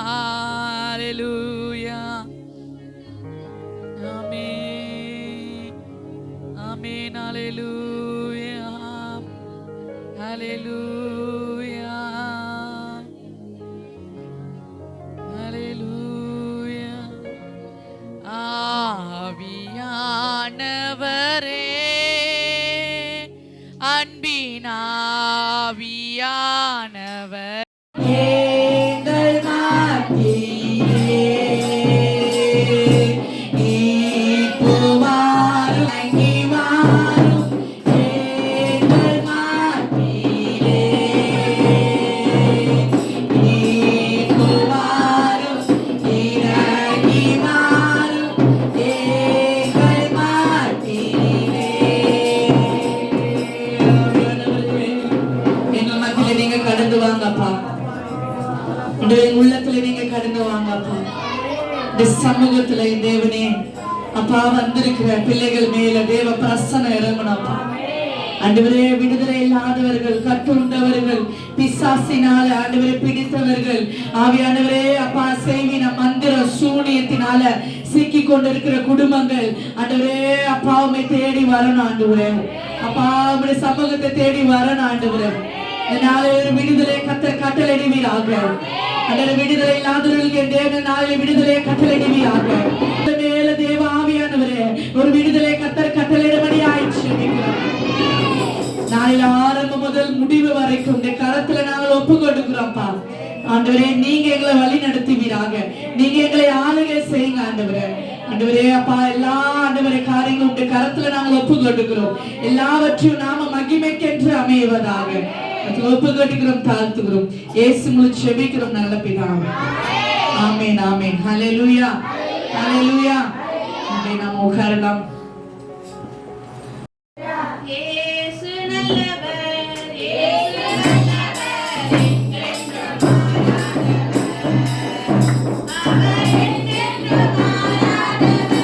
ஹalleluya. ஆமென் ஆமென். ஹalleluya ஹalleluya ஹalleluya. ஆவியானவரே, அன்பின் ஆவியானவர் எங்கள் மத்தியிலே இப்போவாரும் இறங்கி வாரும். எங்கள் மத்தியிலே இப்போவாரும் இறங்கி வாரும். எங்கள் மத்தியிலே எங்கள் மத்தியிலே நீங்க கடந்து வாங்கப்பா. உள்ளத்துல நீங்க கடந்து வாங்கப்பா. இந்த சமூகத்துல தேவனே அப்பா வந்திருக்கிற பிள்ளைகள் மேல தேவ பிரசன்னம் இறங்கணும்ப்பா. ஆண்டவரே, விடுதலை இல்லாதவர்கள், கட்டுண்டவர்கள், பிசாசினால ஆண்டவரே பிடித்தவர்கள், ஆவியானவரே அப்பா செய்வின மந்திர சூனியத்தினால சிக்கி கொண்டிருக்கிற குடும்பங்கள் ஆண்டவரே அப்பா உம்மை தேடி வரணும். ஆண்டவரே அப்பா உம்முடைய சமூகத்தை தேடி வரணும். ஆண்டவரே விடுதலை கத்தர் கட்டளையிடுவீராக. விடுதலை இல்லாதவர்களுக்கு தேவ நாளில் விடுதலை கட்டளையிடுவீராக. மேல தேவ ஆவியானவரே ஒரு விடுதலை கத்தர் கட்டளையிடும்படி ஆயிடுச்சு. நாளில் ஆரம்பம் முதல் முடிவு வரைக்கும் இந்த கரத்துல நாங்கள் ஒப்பு கொடுக்கிறோம்ப்பா. ஆண்டவரே, நீங்க எங்களை வழி நடத்துவீராக. நீங்க எங்களை ஆளுகை செய்யுங்க. ஆண்டவரே ஆண்டவரே அப்பா எல்லா ஆண்டவரே காரியங்களும் உங்க கரத்துல நாங்கள் ஒப்பு கொடுக்கிறோம். எல்லாவற்றையும் நாம மகிமைக்கென்று அமைவதாக ஒப்பு கட்டுகிறோம், தாழ்த்துகிறோம். இயேசு மூலம் ஜெபிக்கிறோம் நல்ல பிதாவே. ஆமென் ஆமென். ஹல்லேலூயா ஹல்லேலூயா. ஆமென். நாம் உட்காரலாம். இயேசு நல்லவர், இயேசு நல்லவர், என்றென்றும் அவர் என்றென்றும் மாறாதவர்.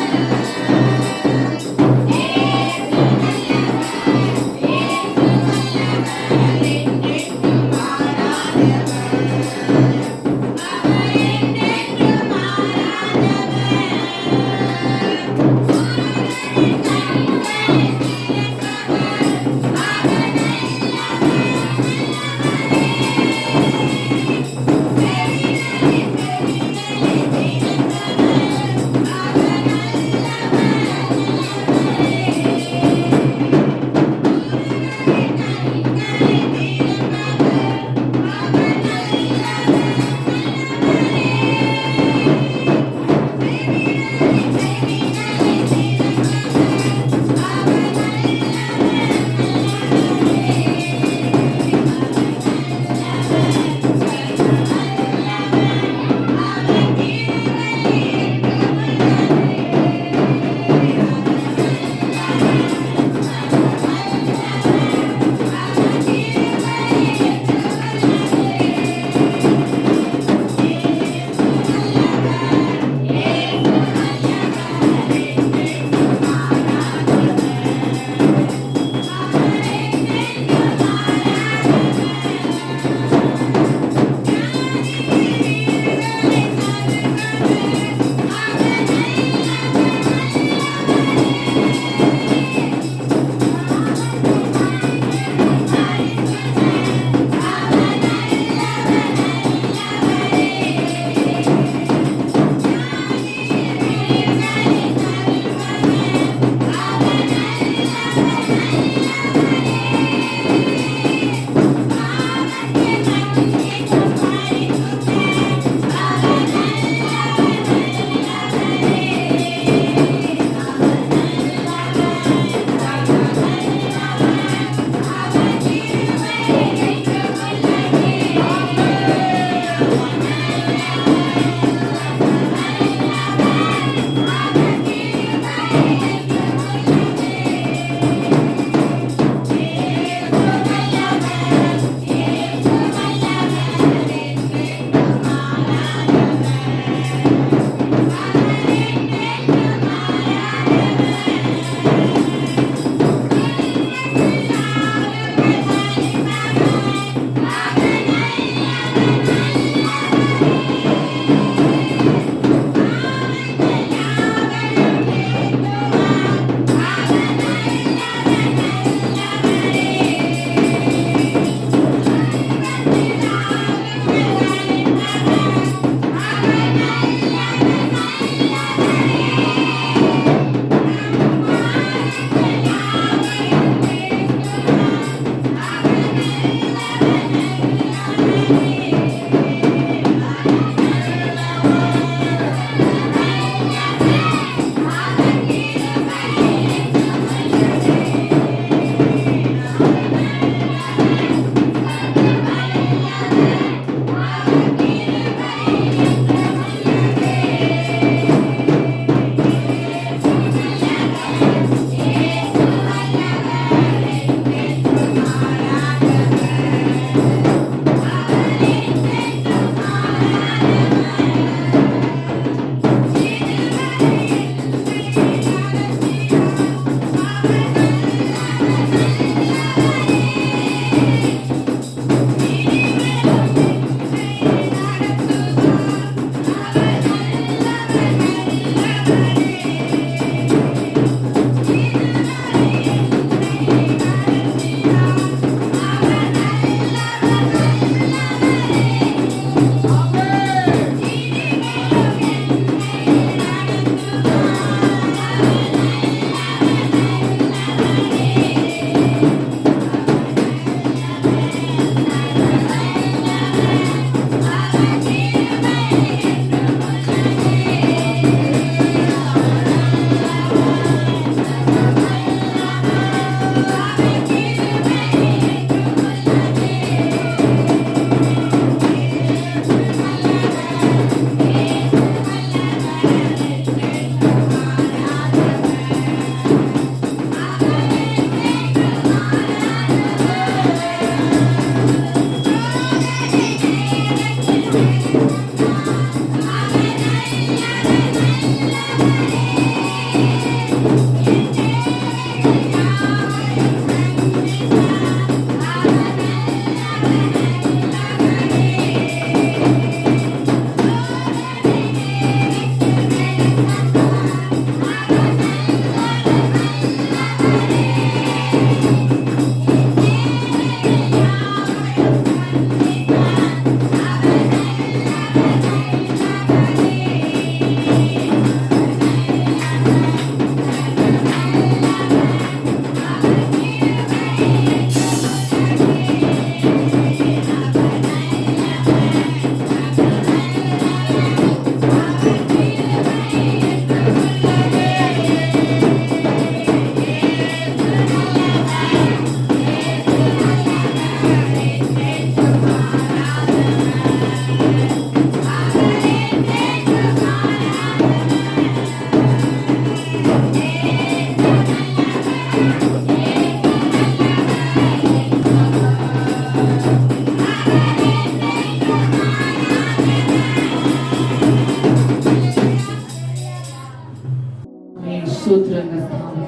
கொள்ளுங்க.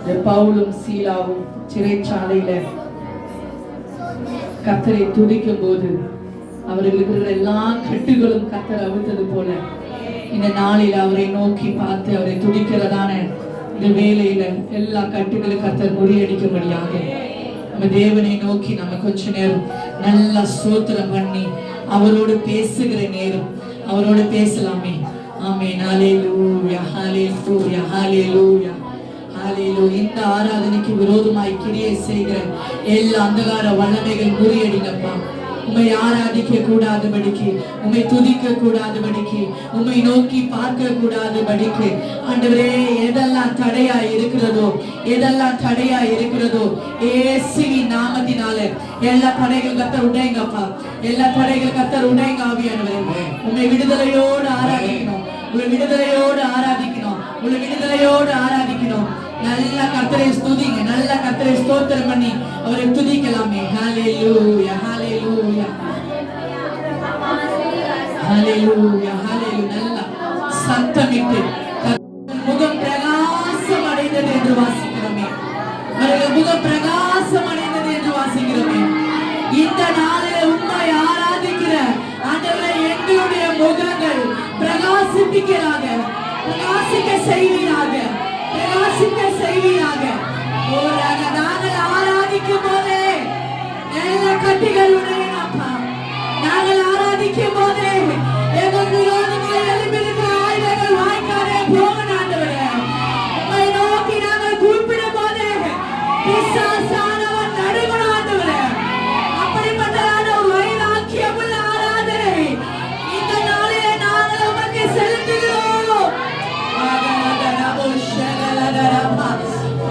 இந்த பவுலும் சீலாவும் சிறைச்சாலையில கர்த்தரை துதிக்கும் போது அவர்களுக்கு இருக்கிற எல்லா கட்டுகளும் கர்த்தர் அவிழ்த்தது போல இந்த நாளில் அவரை நோக்கி பார்த்து அவரை துதிக்கிறதான இந்த வேலையில எல்லா கட்டுகளும் கர்த்தர் முறியடிக்கும்படியாக நம்ம தேவனை நோக்கி நம்ம கொஞ்ச நேரம் நல்லா ஸ்தோத்திரம் பண்ணி அவரோடு பேசுகிற நேரம் அவரோடு பேசலாமே. ஆமென். ஹல்லேலூயா, ஹல்லேலூயா, ஹல்லேலூயா, ஹல்லேலூயா. இந்த ஆராதனைக்கு விரோதமாய் கிரியை செய்கிற எல்லா அந்தகார வல்லமைகள் முறியடிங்கப்பா. உம்மை ஆராதிக்க கூடாதபடிக்கு, உம்மை துதிக்க கூடாதபடிக்கு, உம்மை நோக்கி பார்க்க கூடாதபடிக்கு ஆண்டவரே எதெல்லாம் தடையா இருக்கிறதோ எதெல்லாம் தடையா இருக்கிறதோ இயேசுவின் நாமத்தினால எல்லா தடைகள் கர்த்தர் உடைங்கப்பா. எல்லா தடைகள் கர்த்தர் உடைங்க. ஆவியானவரே உம்மை விடுதலையோடு ஆராதிக்கணும், உங்களை விடுதலையோடு ஆராதிக்கணும், உங்களை விடுதலையோடு ஆராதிக்கணும். நல்ல கர்த்தரை ஸ்துதிங்க, நல்ல கர்த்தரை ஸ்தோத்திரம் பண்ணி அவரை துதிக்கலாமே. ஹல்லேலூயா, ஹல்லேலூயா, ஹல்லேலூயா, ஹல்லேலூயா. நல்ல சத்தமிட்டு முகம் பிரகாசம் அடைந்தது என்று வாசிக்கிறோமே. அவர்கள் முகம் பிரகாசம் அடைந்தது என்று வாசிக்கிறோமே. இந்த நாளில் உம்மை ஆராதிக்கிற ஆண்டவரே எங்களுடைய முகங்கள் பிரகாசிப்பிக்கிறாக, பிரகாசிக்க செய்வீராக, பிரகாசிக்க செய்வீராக. நாங்கள் ஆராதிக்கும் போதே எல்லா கட்டிகளுடைய நாங்கள் ஆராதிக்கும் போதே எங்கள் விரோதமாய் எழும்பியிருக்கிற ஆயுதங்கள் வாய்க்காதே போக ஆண்டவரே. உம்மை நோக்கி நாங்கள் கூப்பிடும் போதே பிசாசானவன் நடுங்கணும் ஆண்டவரே. அப்படிப்பட்டதான ஒரு வைராக்கியமுள்ள ஆராதனை இந்த நாளிலே நாங்கள் உமக்கு செலுத்துகிறோம்.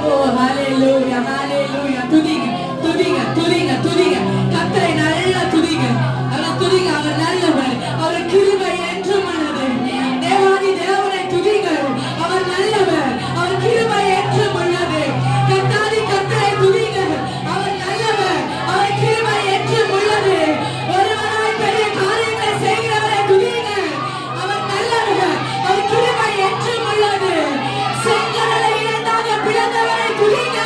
Oh, hallelujah, hallelujah. துதிங்க, துதிங்க, துதிங்க, துதிங்க. கர்த்தரை நல்லா துதிங்க. அவர் துதிங்க, அவர் நல்லவர், அவர் கிருபை என்றும் உள்ளது. தேவாதி தேவனை துதிங்க, அவர் நல்லவர், அவர் கிருபை என்றும் உள்ளது. கர்த்தாதி கர்த்தரை துதிங்க, அவர் நல்லவர், அவர் கிருபை என்றும் உள்ளது. ஒருவராய் பெரிய காரியங்களை செய்கிறவரை துதிங்க, அவர் நல்லவர், அவர் கிருபை என்றும் உள்ளது. செங்கடலை இரண்டாக பிளந்தவரை துதிங்க,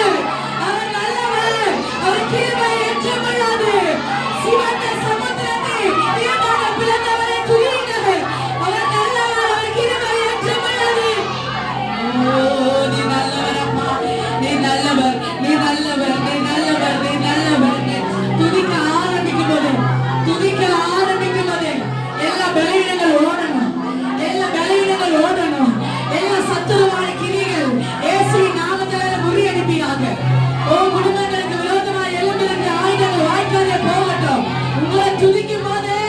அவர் நல்லவர், அவர் கிருபை என்றும் உள்ளது. சிவந்த சமுத்திரத்தை இரண்டாக பிளந்தவரை துதிங்க, அவர் நல்லவர், அவர் கிருபை என்றும் உள்ளது. ஓ நீ நல்லவர் அப்பா, நீ நல்லவர், நீ நல்லவர், நீ நல்லவர், நீ நல்லவர். துதிக்க ஆரம்பிக்கும் போது, துதிக்க ஆரம்பிக்கும் போது எல்லா பலவீனங்கள் ஓடணும், எல்லா பலவீனங்கள் ஓடணும், எல்லா சத்துருவான கிரிகள் இயேசுவின் நாமத்தினால முறியடிப்பீராக. ஓ குடும்பங்களுக்கு விரோதமாக எழும்பியிருக்கிற ஆயுதங்கள் வாய்க்காதே போகட்டும். உங்களை துதிக்கும் போதே,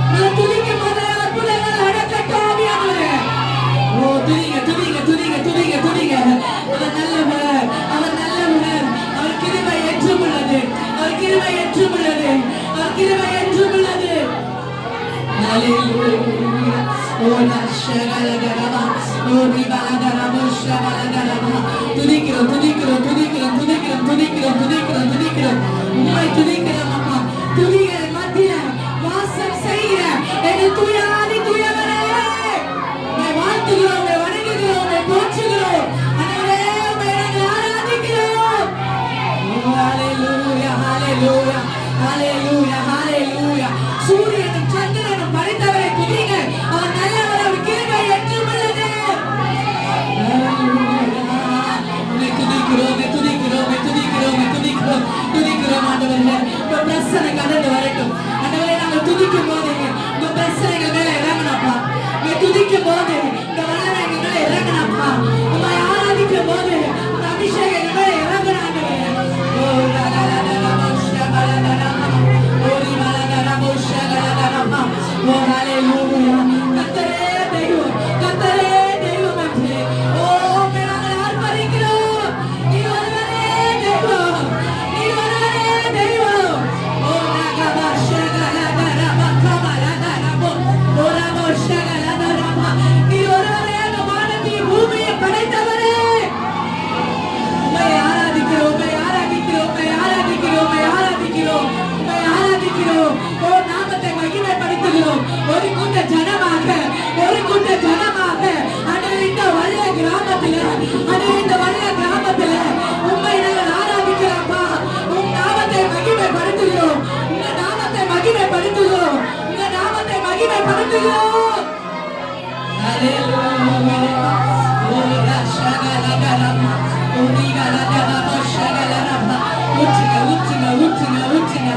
உங்களை துதிக்கும் போதே அற்புதங்கள் நடக்கட்டும் ஆவியானவரே. ஓ துதிங்க, துதிங்க, துதிங்க, துதிங்க, துதிங்க. அவர் நல்லவர், அவர் நல்லவர், அவர் கிருபை என்றும் உள்ளது, அவர் கிருபை என்றும் உள்ளது, அவர் கிருபை என்றும் உள்ளது. ஹல்லேலூயா. ஓ நஷகலகரவா, ஓ நிபலகரவோ ஷகலகரவா. துதிக்கிறோம், துதிக்கிறோம், துதிக்கிறோம், துதிக்கிறோம், துதிக்கிறோம், துதிக்கிறோம், துதிக்கிறோம். உம்மை துதிக்கிறோம் அப்பா. துதிகள் மத்தியில வாசம் செய்கிற எங்கள் தூயாதி தூயவரே, உம்மை வாழ்த்துகிறோம், உம்மை வணங்குகிறோம், உம்மை போற்றுகிறோம். ஆண்டவரே உம்மை நாங்கள் ஆராதிக்கிறோம். ஓ ஹல்லேலூயா, ஹல்லேலூயா, ஹல்லேலூயா, ஹல்லேலூயா. சூரியனும் சந்திரனும் படைத்தவரை துதிங்க, அவர் நல்லவர், அவர் கிருபை என்றும் உள்ளது. துதிக்கிறோம், துதிக்கிறோம், துதிக்கிறோம், துதிக்கிறோம், துதிக்கிறோம் ஆண்டவரே. பிரசன்னம் கடந்து வர உயர்த்துகிறோம். ஹalleluya. ஓரா ஷகலகரமா ஓரிகலகரமா ஷகலரமா ஊற்றுங்க ஊற்றுங்க ஊற்றுங்க ஊற்றுங்க.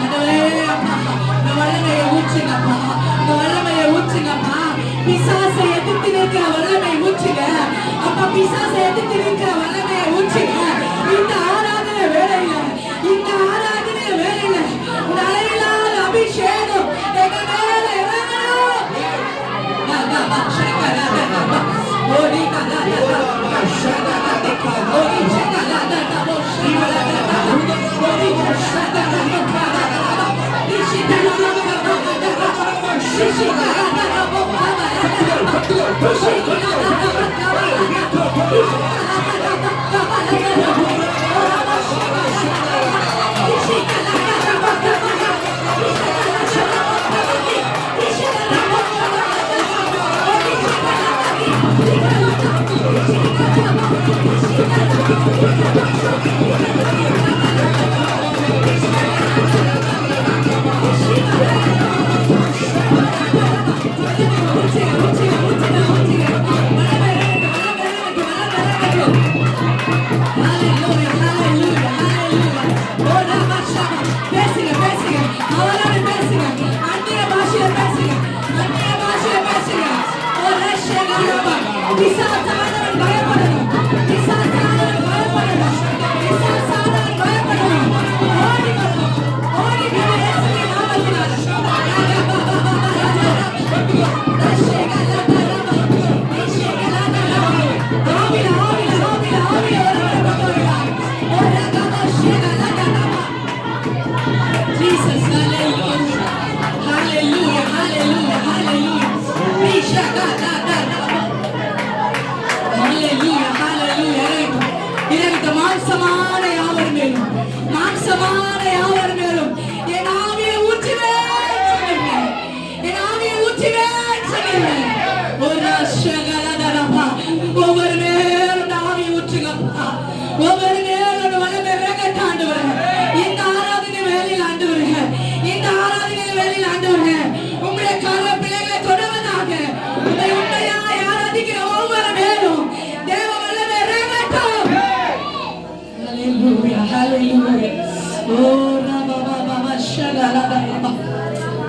ஆண்டவரே அப்பா இந்த வல்லமையை ஊற்றுங்கப்பா, இந்த வல்லமையை ஊற்றுங்கப்பா. பிசாசை எதிர்த்து நிற்கிற வல்லமை ஊற்றுங்க அப்பா, பிசாசை எதிர்த்து நிற்கிற வல்லமையை ஊற்றுங்க. இந்த ஆராதனை வேலையில, இந்த ஆராதனை வேலையில இந்த அலையிலான அபிஷேகம் எங்க மேல இறங்கணும்.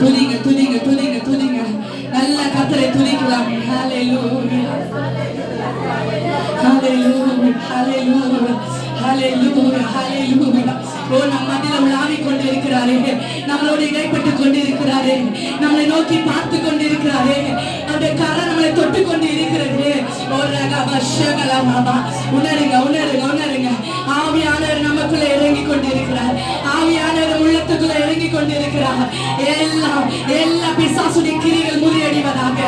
துதிங்க துதிங்க துதிங்க துதிங்க, நல்ல கர்த்தரை துதிக்கலாம். ஹalleluya ஹalleluya ஹalleluya ஹalleluya ஹalleluya. ஓ நம் மத்தியில உலாவிக் கொண்டிருக்கிறாரே, நம்மளோடு இடைப்பட்டுக் கொண்டிருக்கிறாரே, நம்மளை நோக்கி பார்த்து கொண்டிருக்கிறாரே, அவருடைய கரம் நம்மளை தொட்டு கொண்டு இருக்கிறது. ஓ ரகபஷகலமா, உணருங்க உணருங்க உணருங்க. ஆவியானவர் நமக்குள்ள இறங்கி கொண்டிருக்கிறார், ஆவியானவர் உள்ளத்துக்குள்ள இறங்கி கொண்டிருக்கிறார். எல்லா பிசாசுடைய கிரிகள் முறியடிவதாக,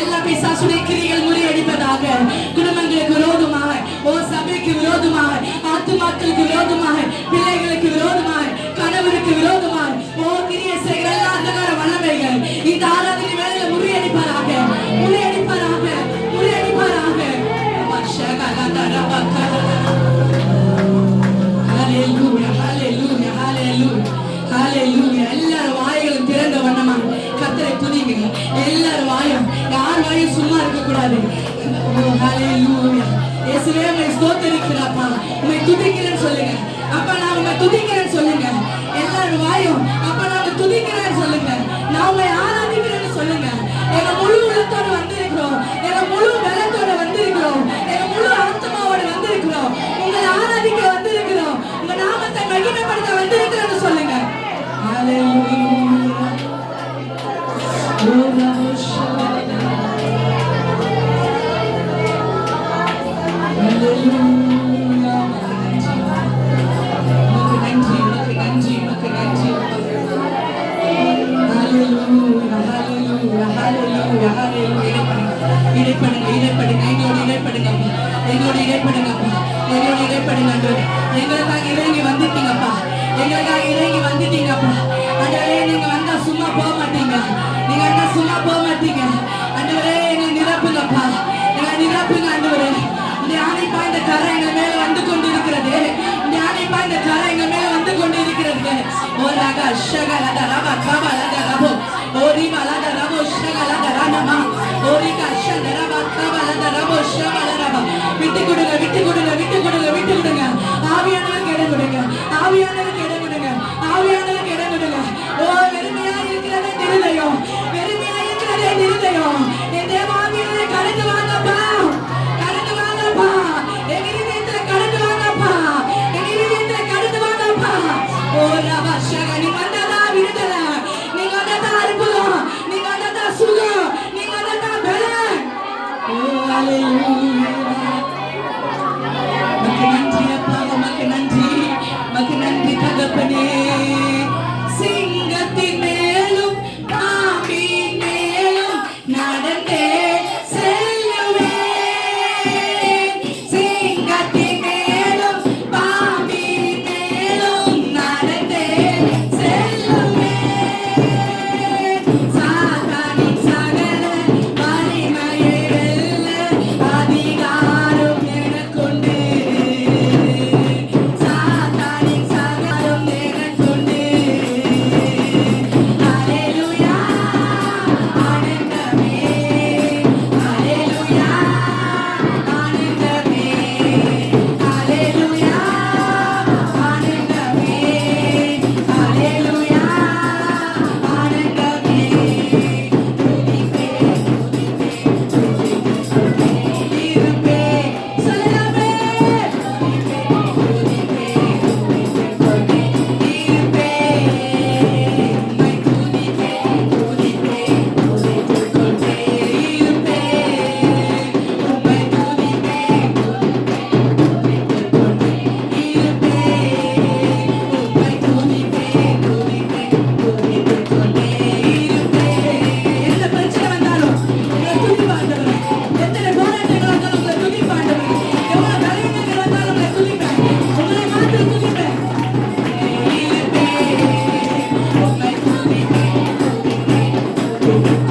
எல்லா பிசாசுடைய கிரிகள் முறியடிப்பதாக. குடும்பங்களுக்கு விரோதமாக, ஓ சபைக்கு விரோதமாக, ஆத்துமாக்களுக்கு விரோதமாக, பிள்ளைகளுக்கு விரோதமாக, கணவருக்கு விரோதமாக, ஓ கிரியை செய்கிற எல்லா அந்தகார வல்லமைகள் இந்த ஆராதனை வேளையில முறியடிப்பாராக, முறியடிப்பாராக, முறியடிப்பாராக. ஹalleluya ஹalleluya ஹalleluya ஹalleluya. எல்லாரும் வாய்களும் திறந்த வண்ணமா கர்த்தரை துதிங்க. எல்லாரும் வாயும், யார் வாயும் சும்மா இருக்க கூடாது. ஹalleluya. இயேசுவே உம்மை ஸ்தோத்திரிக்கிறேன்ப்பா, உம்மை துதிக்கிறேன்னு சொல்லுங்க. அப்பா நான் உம்மை துதிக்கிறேன்னு சொல்லுங்க. எல்லாரும் வாயும் அப்பா நான் துதிக்கிறேன்னு சொல்லுங்க. நான் உம்மை ஆராதிக்கிறேன்னு சொல்லுங்க. எங்க முழு உள்ளத்தோட வந்திருக்கிறோம், எங்க முழு பலத்தோட வந்திருக்கிறோம், எங்க முழு ஆத்மாவோட வந்திருக்கிறோம், உங்களை ஆராதிக்க வந்திருக்கிறோம், உங்க நாமத்தை மகிமைப்படுத்த வந்திருக்கிறேன்னு சொல்லுங்க. ஹalleluya. எங்களுக்காக இறங்கி வந்துட்டீங்கப்பா, எங்களுக்காக இறங்கி வந்துட்டீங்கப்பா. ஆண்டவரே நீங்க வந்தா சும்மா போக மாட்டீங்க, நீங்க வந்தா சும்மா போக மாட்டீங்க. ஆண்டவரே எங்களை நிரப்புங்கப்பா, எங்களை நிரப்புங்க ஆண்டவரே. ஞானி பாய்ந்த கரை எங்கள் மேல வந்து கொண்டிருக்கிறது, ஞானி பாய்ந்த கரை எங்கள் மேல வந்து கொண்டிருக்கிறது. ஓ ரக ஷகலத ரப கபலத ரபோ ஓ ரிபலத ரபோ ஷகல இருப்பேன்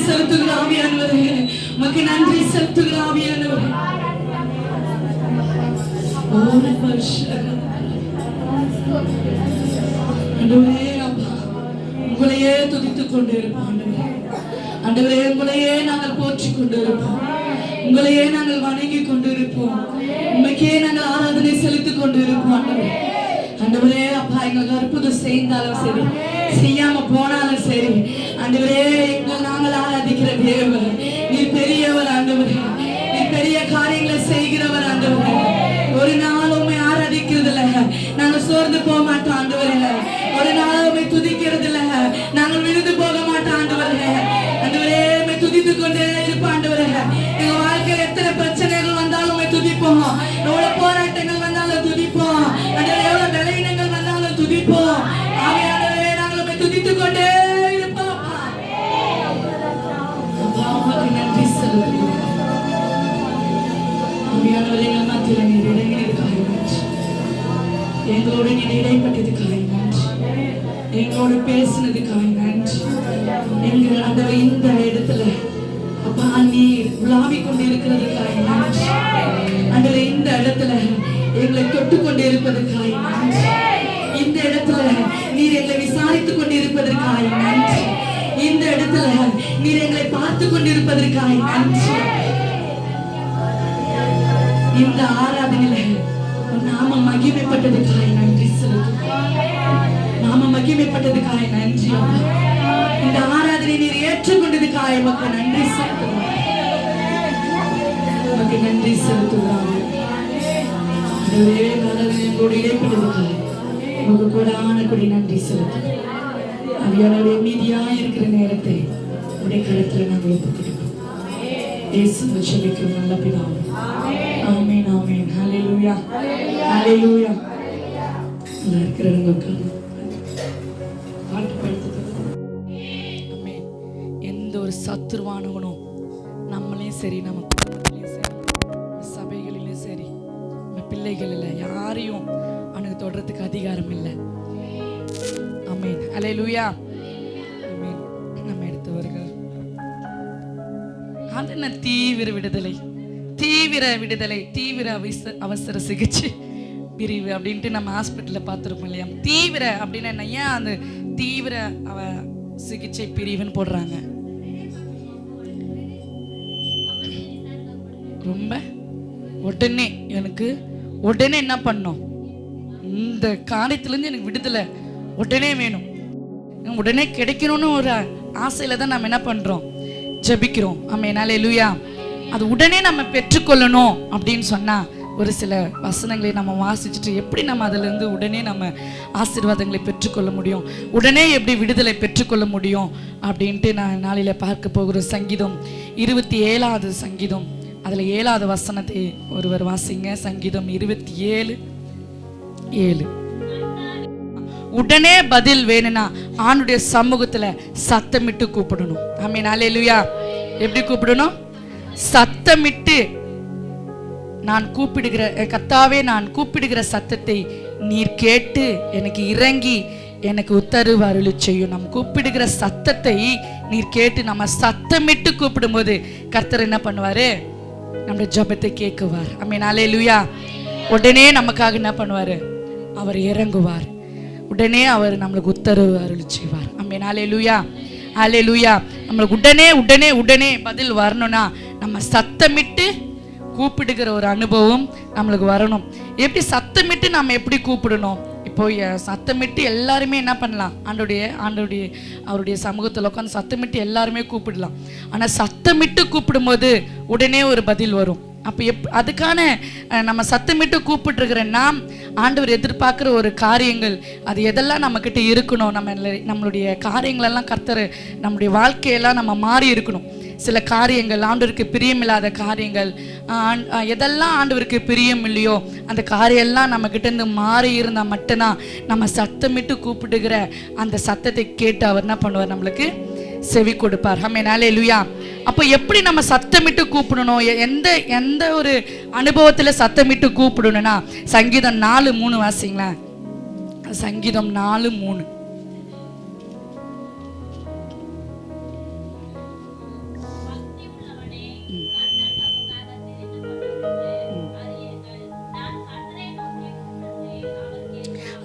செலுத்துகிற ஆவியானவரே, உமக்கு நன்றி செலுத்துகிற ஆவியானவரே. ஒரு வருஷம் ஆண்டவரே, அப்பா உங்களையே துதித்துக் கொண்டு இருப்போம். ஆண்டவரே, ஆண்டவரே உங்களையே நாங்கள் போற்றிக் கொண்டு இருப்போம், உங்களையே நாங்கள் வணங்கி கொண்டு இருப்போம், உண்மைக்கே நாங்கள் ஆராதனை செலுத்திக் கொண்டு இருப்போம். ஆண்டவரே, ஆண்டவரே அப்பா எங்களுக்கு அற்புதம் செய்தாலும் சரி, செய்யாம போனாலும் சரி, ஆண்டவரே எங்கள் நாங்கள் ஆராதிக்கிற தேவன் நீர் பெரியவர். ஆண்டவரே, நீர் பெரிய காரியங்களை செய்கிறவர். ஆண்டவரே, ஒரு நாள் உண்மை ஆராதிக்கிறதுல நாங்க சோர்ந்து போக மாட்டோம். ஆண்டவரே, ஒரு நாள் உண்மை துதிக்கிறது இல்ல நாங்கள் விழுந்து போக மாட்டோம். ஆண்டவரே, ஆண்டவரே உண்மை துதித்து கொண்டே இருப்போம். ஆண்டவரே, எங்க வாழ்க்கையில் எத்தனை பிரச்சனைகள் வந்தாலும் உண்மை துதிப்போம், எவ்வளவு போராட்டங்கள் வந்தாலும் துதிப்போம், ஆண்டவரே எவ்வளவு விளையினங்கள் வந்தாலும் துதிப்போம். ஆவியானவரே, நாங்கள் உண்மை துதித்து கொண்டே இருப்போம். உமக்கு நன்றி செலுத்துகிறோம். ஆவியானவரே, எங்கள் மத்தியில் நீர் இறங்கினதுக்காக நன்றி. எங்களோடு நீர் இடைப்பட்டதுக்காக நன்றி. எங்களோடு பேசினதுக்காக நன்றி. எங்கள் ஆண்டவரே இந்த இடத்துல அப்பா நீர் உலாவிக் கொண்டு இருக்கிறதுக்காக நன்றி. ஆண்டவரே, இந்த இடத்துல எங்களை தொட்டு கொண்டு இருப்பதற்காக நன்றி. இந்த இடத்துல நீர் எங்களை விசாரித்துக் கொண்டு இருப்பதற்காக நன்றி. இந்த இடத்துல நீர் எங்களை பார்த்து கொண்டிருப்பதற்காக நன்றி. இந்த ஆராதனையில நாம மகிமைப்பட்டதுக்காக நன்றி செலுத்துகிறோம். நாம மகிமைப்பட்டதுக்காக நன்றி. இந்த ஆராதனை நீர் ஏற்றுக்கொண்டதுக்காக உமக்கு நன்றி செலுத்துகிறோம். உமக்கு நன்றி செலுத்துகிறோம். எங்களோடு இடைப்பட்டதுக்காக உமக்கு கூடான கொடி நன்றி செலுத்துகிறோம். அவையாளருடைய மீதியா இருக்கிற நேரத்தை உடைய கருத்துல நாங்கள் ஒப்புக்கொடுக்கிறோம். இயேசுவை ஜெபிக்கிறோம் நல்ல பிதாவே. ஆமென், ஆமென். ஹல்லேலூயா, ஹல்லேலூயா. நல்லா இருக்கிறவங்க உட்கார்ந்து பாட்டு பாடுறது. ஆமென். எந்த ஒரு சத்துருவானவனும் நம்மளையும் சரி, நம்ம குடும்பத்திலையும் சரி, நம்ம சபைகளிலும் சரி, நம்ம பிள்ளைகள் இல்லை, யாரையும் அவனுக்கு தொடர்றதுக்கு அதிகாரம் இல்லை. ஆமென், ஹல்லேலூயா. ஆமென். நம்ம எடுத்தவர்கள் அது என்ன தீவிர விடுதலை, தீவிர விடுதலை, தீவிர அவசர சிகிச்சை பிரிவு அப்படின்ட்டு நம்ம ஹாஸ்பிட்டலில் பார்த்துருப்போம் இல்லையா? தீவிர அப்படின்னா என்ன? ஏன் அந்த தீவிர சிகிச்சை பிரிவுன்னு போடுறாங்க? ரொம்ப உடனே எனக்கு உடனே என்ன பண்ணோம், இந்த காரியத்திலேருந்து எனக்கு விடுதலை உடனே வேணும், உடனே கிடைக்கணும்னு ஒரு ஆசையில தான் நம்ம என்ன பண்றோம், ஜெபிக்கிறோம். ஆமென், ஹல்லேலூயா. அது உடனே நம்ம பெற்றுக்கொள்ளணும் அப்படின்னு சொன்னா ஒரு சில வசனங்களை நம்ம வாசிச்சுட்டு எப்படி நம்ம அதிலிருந்து உடனே நம்ம ஆசீர்வாதங்களை பெற்றுக்கொள்ள முடியும், உடனே எப்படி விடுதலை பெற்றுக்கொள்ள முடியும் அப்படின்ட்டு நான் நாளையில பார்க்க போகிற சங்கீதம் 27வது சங்கீதம், அதுல 7வது வசனத்தை ஒருவர் வாசிங்க. சங்கீதம் 27:7. உடனே பதில் வேணும்னா ஆண்டுடைய சமூகத்துல சத்தமிட்டு கூப்பிடணும். ஆமென், ஹல்லேலூயா. எப்படி கூப்பிடணும்? சத்தமிட்டு. நான் கூப்பிடுகிற கர்த்தாவே, நான் கூப்பிடுகிற சத்தத்தை நீர் கேட்டு எனக்கு இறங்கி எனக்கு உத்தரவு அருளி செய்யும். நம்ம கூப்பிடுகிற சத்தத்தை நீர் கேட்டு நம்ம சத்தமிட்டு கூப்பிடும்போது கர்த்தர் என்ன பண்ணுவாரு, நம்முடைய ஜெபத்தை கேட்குவார். ஆமென், ஹல்லேலூயா. உடனே நமக்காக என்ன பண்ணுவாரு, அவர் இறங்குவார். உடனே அவர் நம்மளுக்கு உத்தரவு அருளி செய்வார். ஆமென், ஹல்லேலூயா, ஹல்லேலூயா. நம்மளுக்கு உடனே உடனே உடனே பதில் வரணும்னா நம்ம சத்தமிட்டு கூப்பிடுகிற ஒரு அனுபவம் நம்மளுக்கு வரணும். எப்படி சத்தமிட்டு நம்ம எப்படி கூப்பிடணும்? இப்போ சத்தமிட்டு எல்லாருமே என்ன பண்ணலாம், அவருடைய சமூகத்தில் உட்காந்து சத்தமிட்டு எல்லாருமே கூப்பிடலாம். ஆனால் சத்தமிட்டு கூப்பிடும்போது உடனே ஒரு பதில் வரும். அப்போ அதுக்கான நம்ம சத்தமிட்டு கூப்பிட்டுருக்கிற நாம் ஆண்டவர் எதிர்பார்க்குற ஒரு காரியங்கள் அது எதெல்லாம் நம்மக்கிட்ட இருக்கணும், நம்மளுடைய காரியங்களெல்லாம் கர்த்தர் நம்முடைய வாழ்க்கையெல்லாம் நம்ம மாறி இருக்கணும். சில காரியங்கள் ஆண்டவருக்கு பிரியமில்லாத காரியங்கள், எதெல்லாம் ஆண்டவருக்கு பிரியம் இல்லையோ அந்த காரியெல்லாம் நம்மக்கிட்ட இருந்து மாறி இருந்தால் மட்டும்தான் நம்ம சத்தமிட்டு கூப்பிடுகிற அந்த சத்தத்தை கேட்டு அவர் என்ன பண்ணுவார், நம்மளுக்கு செவி கொடுப்பார். ஆமென், ஹல்லேலூயா. அப்போ எப்படி நம்ம சத்தமிட்டு கூப்பிடணும், எந்த ஒரு அனுபவத்தில் சத்தமிட்டு கூப்பிடணும்னா சங்கீதம் 4:3 வாசிங்களா. சங்கீதம் 4:3.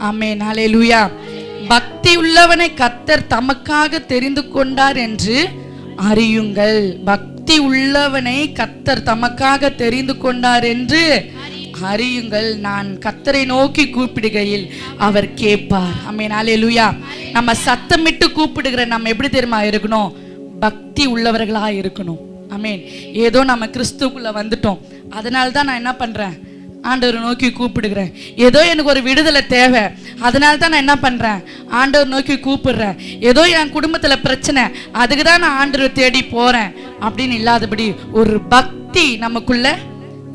ஆமென். ஹல்லேலூயா. பக்தி உள்ளவனை கர்த்தர் தமக்காக தெரிந்து கொண்டார் என்று அறியுங்கள். பக்தி உள்ளவனை கர்த்தர் தமக்காக தெரிந்து கொண்டார் என்று அறியுங்கள். நான் கர்த்தரை நோக்கி கூப்பிடுகையில் அவர் கேட்பார். ஆமென். ஹல்லேலூயா. நம்ம சத்தமிட்டு கூப்பிடுகிற நம்ம எப்படி தெரியுமா இருக்கணும்? பக்தி உள்ளவர்களா இருக்கணும். ஆமென். ஏதோ நம்ம கிறிஸ்துக்குள்ள வந்துட்டோம், அதனால தான் நான் என்ன பண்றேன்? ஆண்டவரை நோக்கி கூப்பிடுகிறேன். ஏதோ எனக்கு ஒரு விடுதலை தேவை, அதனால தான் நான் என்ன பண்றேன்? ஆண்டவர் நோக்கி கூப்பிடுறேன். ஏதோ என் குடும்பத்துல பிரச்சனை, அதுக்கு தான் நான் ஆண்டவரை தேடி போறேன் அப்படின்னு இல்லாதபடி ஒரு பக்தி நமக்குள்ள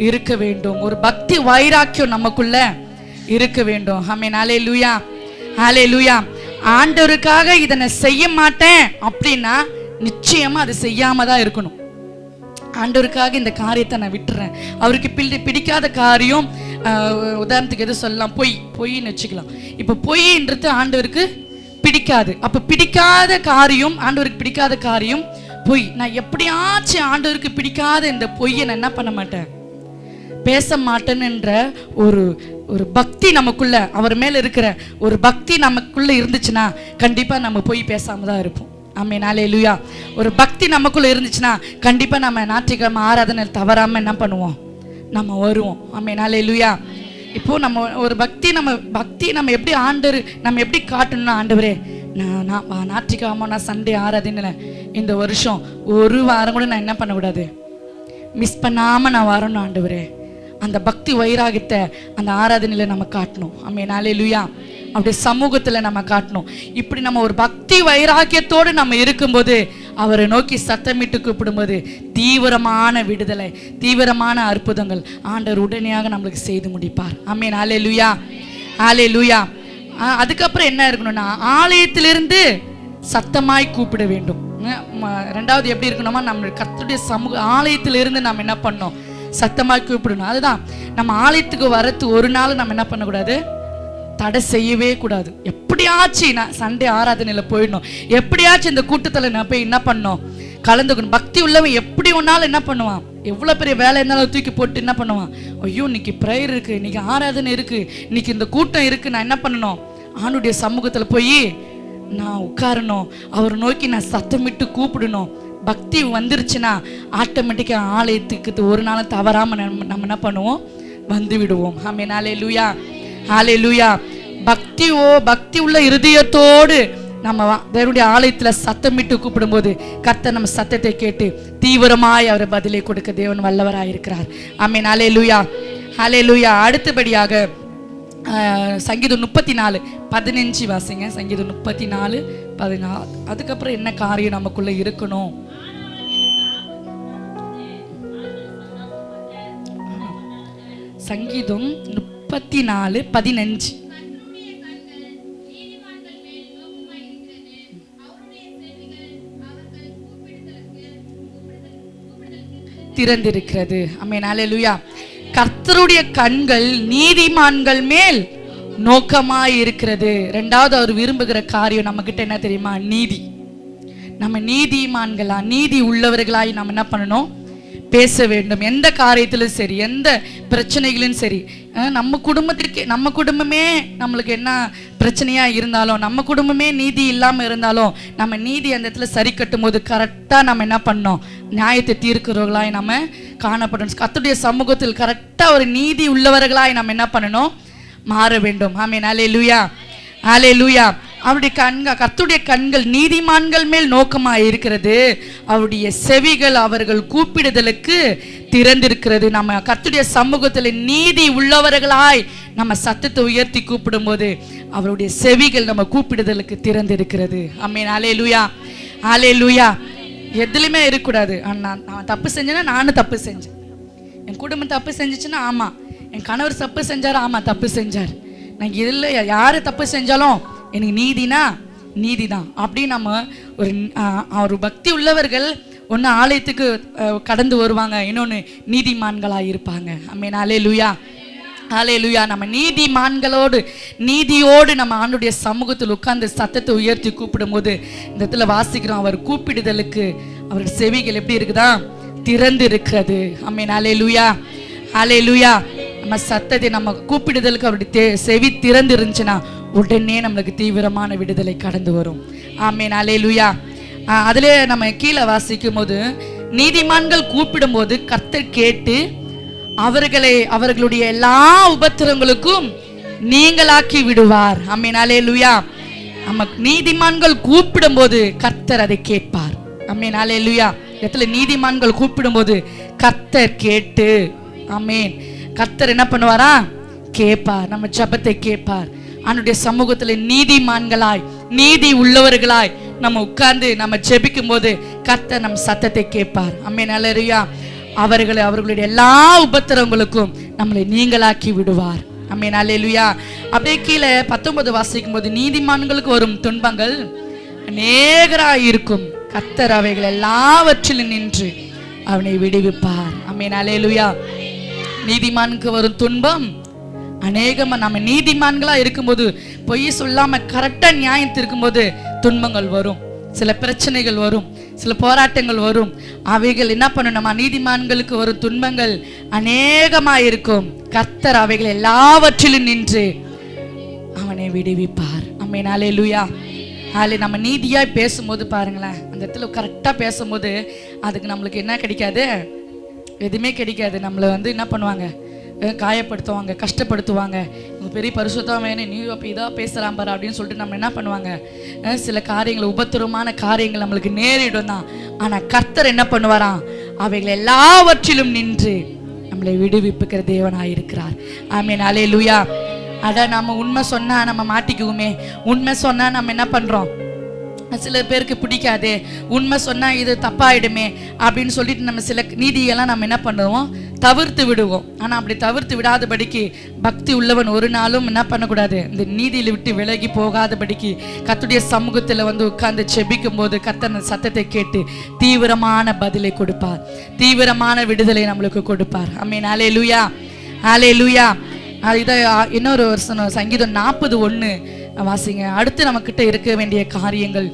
இருக்க வேண்டும். ஒரு பக்தி வைராக்கியம் நமக்குள்ள இருக்க வேண்டும். ஆமென். ஹல்லேலூயா. ஹல்லேலூயா. ஆண்டவருக்காக இதை நான் செய்ய மாட்டேன் அப்படின்னா நிச்சயமா அது செய்யாம தான் இருக்கணும். ஆண்டவருக்காக இந்த காரியத்தை நான் விட்டுறேன், அவருக்கு பிடிக்காத காரியம், உதாரணத்துக்கு எது சொல்லலாம்? பொய்ன்னு வச்சுக்கலாம். இப்போ பொய்ன்றது ஆண்டவருக்கு பிடிக்காது. அப்போ பிடிக்காத காரியம், ஆண்டவருக்கு பிடிக்காத காரியம் பொய். நான் எப்படியாச்சும் ஆண்டவருக்கு பிடிக்காத இந்த பொய்யை நான் என்ன பண்ண மாட்டேன், பேச மாட்டேன்ன்ற ஒரு பக்தி நமக்குள்ள, அவர் மேல இருக்கிற ஒரு பக்தி நமக்குள்ள இருந்துச்சுன்னா கண்டிப்பா நம்ம பொய் பேசாம தான் இருப்போம். ஆமென். ஹல்லேலூயா. ஒரு பக்தி நமக்குள்ள இருந்துச்சுன்னா கண்டிப்பா நம்ம ஞாயிற்றுக்கிழமை ஆராதனை தவறாம என்ன பண்ணுவோம், நம்ம வருவோம். ஆமென். ஹல்லேலூயா. இப்போ நம்ம ஒரு பக்தி நம்ம எப்படி நம்ம எப்படி காட்டணும்னா, ஆண்டவரே நான் ஞாயிற்றுக்கிழமை நான் சண்டே ஆராதனை இந்த வருஷம் ஒரு வாரம் கூட நான் என்ன பண்ணக்கூடாது, மிஸ் பண்ணாம நான் வரணும் ஆண்டவரே. அந்த பக்தி வைராகியத்தை அந்த ஆராதனையில நம்ம காட்டணும். ஆமென். ஹல்லேலூயா. அப்படியே சமூகத்துல நம்ம காட்டணும். இப்படி நம்ம ஒரு பக்தி வைராக்கியத்தோடு நம்ம இருக்கும்போது, அவரை நோக்கி சத்தமிட்டு கூப்பிடும்போது தீவிரமான விடுதலை, தீவிரமான அற்புதங்கள் ஆண்டவர் உடனடியாக நம்மளுக்கு செய்து முடிப்பார். ஆமென். ஹல்லேலூயா. ஹல்லேலூயா. அதுக்கப்புறம் என்ன இருக்கணும்னா, ஆலயத்திலிருந்து சத்தமாய் கூப்பிட வேண்டும். ரெண்டாவது எப்படி இருக்கணுமா, நம்ம கர்த்தருடைய சமூக ஆலயத்திலிருந்து நம்ம என்ன பண்ணணும், சத்தமாய் கூப்பிடணும். அதுதான் நம்ம ஆலயத்துக்கு வரத்து ஒரு நாள் நம்ம என்ன பண்ணக்கூடாது, தடை செய்யவே கூடாது. எப்படியாச்சும் நான் சண்டே ஆராதனையில போயிடணும், எப்படியாச்சும் இந்த கூட்டத்தில் நான் போய் என்ன பண்ணணும், கலந்துக்கணும். பக்தி உள்ளவன் எப்படி ஒன்னாலும் என்ன பண்ணுவான், எவ்வளோ பெரிய வேலை இருந்தாலும் தூக்கி போட்டு என்ன பண்ணுவான், ஐயோ இன்னைக்கு ப்ரேயர் இருக்கு, இன்னைக்கு ஆராதனை இருக்கு, இன்னைக்கு இந்த கூட்டம் இருக்கு, நான் என்ன பண்ணணும், ஆண்டுடைய சமூகத்தில் போய் நான் உட்காரணும், அவரை நோக்கி நான் சத்தமிட்டு கூப்பிடணும். பக்தி வந்துருச்சுன்னா ஆட்டோமேட்டிக்காக ஆலயத்துக்கு ஒரு நாளும் தவறாம நம்ம என்ன பண்ணுவோம், வந்து விடுவோம். ஆமென். ஹல்லேலூயா. ஹல்லேலூயா. பக்தி உள்ள இருதயத்தோடு நம்ம தேவனுடைய ஆலயத்தில் சத்தமிட்டு கூப்பிடும்போது கர்த்தர் நம்ம சத்தத்தை கேட்டு தீவிரமாய் அவரை பதிலை கொடுக்க தேவன் வல்லவராக இருக்கிறார். ஆமென். ஹல்லேலூயா. ஹல்லேலூயா. அடுத்தபடியாக சங்கீதம் 34:15 வாசிங்க. சங்கீதம் 34:14. அதுக்கப்புறம் என்ன காரியம் நமக்குள்ள இருக்கணும்? சங்கீதம் 34:15. திறந்திருக்கிறது. ஆமென். ஹல்லேலூயா. கர்த்தருடைய கண்கள் நீதிமான்கள் மேல் நோக்கமாய் இருக்கிறது. ரெண்டாவது அவர் விரும்புகிற காரியம் நம்ம கிட்ட என்ன தெரியுமா, நீதி. நம்ம நீதிமான்களா, நீதி உள்ளவர்களாய் நம்ம என்ன பண்ணணும், பேச வேண்டும். எந்த காரியத்திலும் சரி, எந்த பிரச்சனைகளும் சரி, நம்ம குடும்பமே நம்மளுக்கு என்ன பிரச்சனையா இருந்தாலும், நம்ம குடும்பமே நீதி இல்லாம இருந்தாலும், நம்ம நீதி அந்த இடத்துல சரி கட்டும் போது கரெக்டா நம்ம என்ன பண்ணோம், நியாயத்தை தீர்க்கிறவர்களாய் நம்ம காணப்படணும். கர்த்தருடைய சமூகத்தில் கரெக்டா ஒரு நீதி உள்ளவர்களாய் நம்ம என்ன பண்ணணும், மாற வேண்டும். ஆமென். ஹல்லேலூயா. ஹல்லேலூயா. அவருடைய கர்த்தருடைய கண்கள் நீதிமான்கள் மேல் நோக்கமாக இருக்கிறது, அவருடைய செவிகள் அவர்கள் கூப்பிடுதலுக்கு திறந்திருக்கிறது. நம்ம கர்த்தருடைய சமூகத்தில் நீதி உள்ளவர்களாய் நம்ம சத்தத்தை உயர்த்தி கூப்பிடும் போது அவருடைய செவிகள் நம்ம கூப்பிடுதலுக்கு திறந்திருக்கிறது. ஆமென். ஹல்லேலூயா. ஹல்லேலூயா. எதுலையுமே இருக்கக்கூடாது, நான் தப்பு செஞ்சேன்னா நானும் தப்பு செஞ்சேன், என் குடும்பம் தப்பு செஞ்சிச்சுன்னா ஆமா, என் கணவர் தப்பு செஞ்சார், ஆமா தப்பு செஞ்சார், நான் இதில் யாரு தப்பு செஞ்சாலும் எனக்கு நீதினா நீதி தான் அப்படின்னு நம்ம ஒரு பக்தி உள்ளவர்கள் ஒன்று ஆலயத்துக்கு கடந்து வருவாங்க, இன்னொன்று நீதிமான்களாக இருப்பாங்க. ஆமென். ஹல்லேலூயா. ஹல்லேலூயா. நம்ம நீதியோடு நம்ம ஆண்டுடைய சமூகத்தில் உட்கார்ந்து சத்தத்தை உயர்த்தி கூப்பிடும் போது இந்த இடத்துல வாசிக்கிறோம், அவர் கூப்பிடுதலுக்கு அவருடைய செவிகள் எப்படி இருக்குதா, திறந்து இருக்கிறது. ஆமென். ஹல்லேலூயா. ஹல்லேலூயா. நம்ம சத்தத்தை நம்ம கூப்பிடுதலுக்கு அவருடைய செவி திறந்து இருந்துச்சுன்னா உடனே நம்மளுக்கு தீவிரமான விடுதலை கடந்து வரும். ஆமென், அல்லேலூயா. அதிலே நம்ம கீழே வாசிக்கும் போது, நீதிமான்கள் கூப்பிடும்போது கர்த்தர் கேட்டு அவர்களுடைய எல்லா உபத்திரங்களுக்கும் நீங்களாக்கி விடுவார். ஆமென், அல்லேலூயா. நம்ம நீதிமான்கள் கூப்பிடும்போது கர்த்தர் அதை கேட்பார். ஆமென், அல்லேலூயா. இடத்துல நீதிமான்கள் கூப்பிடும்போது கர்த்தர் கேட்டு, ஆமென், கர்த்தர் என்ன பண்ணுவாரா? கேட்பார். நம்ம ஜெபத்தை கேட்பார். அவனுடைய சமூகத்துல நீதிமான்களாய், நீதி உள்ளவர்களாய் நம்ம உட்கார்ந்து நம்ம ஜெபிக்கும் போது கர்த்தர் நம் சத்தத்தை கேட்பார். ஆமென், அல்லேலூயா. அவர்களுடைய எல்லா உபத்திரங்களுக்கும் நம்மளை நீங்களாக்கி விடுவார். ஆமென், அல்லேலூயா. அப்படியே கீழே 19 வாசிக்கும் போது, நீதிமான்களுக்கு வரும் துன்பங்கள் அநேகராய் இருக்கும், கர்த்தர் அவைகள் எல்லாவற்றிலும் நின்று அவனை விடுவிப்பார். ஆமென், அல்லேலூயா. நீதிமானுக்கு வரும் துன்பம் அநேகமா. நம்ம நீதிமான்களா இருக்கும்போது, பொய் சொல்லாம கரெக்டா நியாயத்து இருக்கும்போது துன்பங்கள் வரும், சில பிரச்சனைகள் வரும், சில போராட்டங்கள் வரும். அவைகள் என்ன பண்ணணுமா? நீதிமான்களுக்கு வரும் துன்பங்கள் அநேகமா இருக்கும், கர்த்தர் அவைகள் எல்லாவற்றிலும் நின்று அவனை விடுவிப்பார். ஆமென், அல்லேலூயா. நம்ம நீதியாய் பேசும்போது பாருங்களேன், அந்த இடத்துல கரெக்டா பேசும்போது அதுக்கு நம்மளுக்கு என்ன கிடைக்காது? எதுவுமே கிடைக்காது. நம்மளை என்ன பண்ணுவாங்க? காயப்படுத்துவாங்க, கஷ்டப்படுத்துவாங்க. பெரிய பரிசுத்தம் வேணும், நீ அப்போ இதாக பேசுகிறான் பாரு அப்படின்னு சொல்லிட்டு நம்ம என்ன பண்ணுவாங்க? சில காரியங்கள், உபத்திரமான காரியங்கள் நம்மளுக்கு நேரிடும் தான். ஆனால் கர்த்தர் என்ன பண்ணுவாராம்? அவைகள் எல்லாவற்றிலும் நின்று நம்மளை விடுவிப்புக்கிற தேவனாயிருக்கிறார். ஆமென், அல்லேலூயா. நம்ம உண்மை சொன்னா நம்ம மாட்டிக்குவோமே, உண்மை சொன்னா நம்ம என்ன பண்றோம்? சில பேருக்கு பிடிக்காது, உண்மை சொன்னா இது தப்பாயிடுமே அப்படின்னு சொல்லிட்டு நம்ம சில நீதியெல்லாம் நம்ம என்ன பண்ணுவோம்? தவிர்த்து விடுவோம். ஆனா அப்படி தவிர்த்து விடாதபடிக்கு பக்தி உள்ளவன் ஒரு நாளும் என்ன பண்ணக்கூடாது? இந்த நீதியில விட்டு விலகி போகாதபடிக்கு கர்த்தருடைய சமூகத்துல உட்கார்ந்து செபிக்கும் போது கர்த்தர் சத்தத்தை கேட்டு தீவிரமான பதிலை கொடுப்பார், தீவிரமான விடுதலை நம்மளுக்கு கொடுப்பார். ஆமென், அல்லேலூயா, அல்லேலூயா. இதை இன்னொரு வருஷம் சங்கீதம் 40:1 வாசிங்க. அடுத்து நம்ம கிட்ட இருக்க வேண்டிய காரியங்கள்.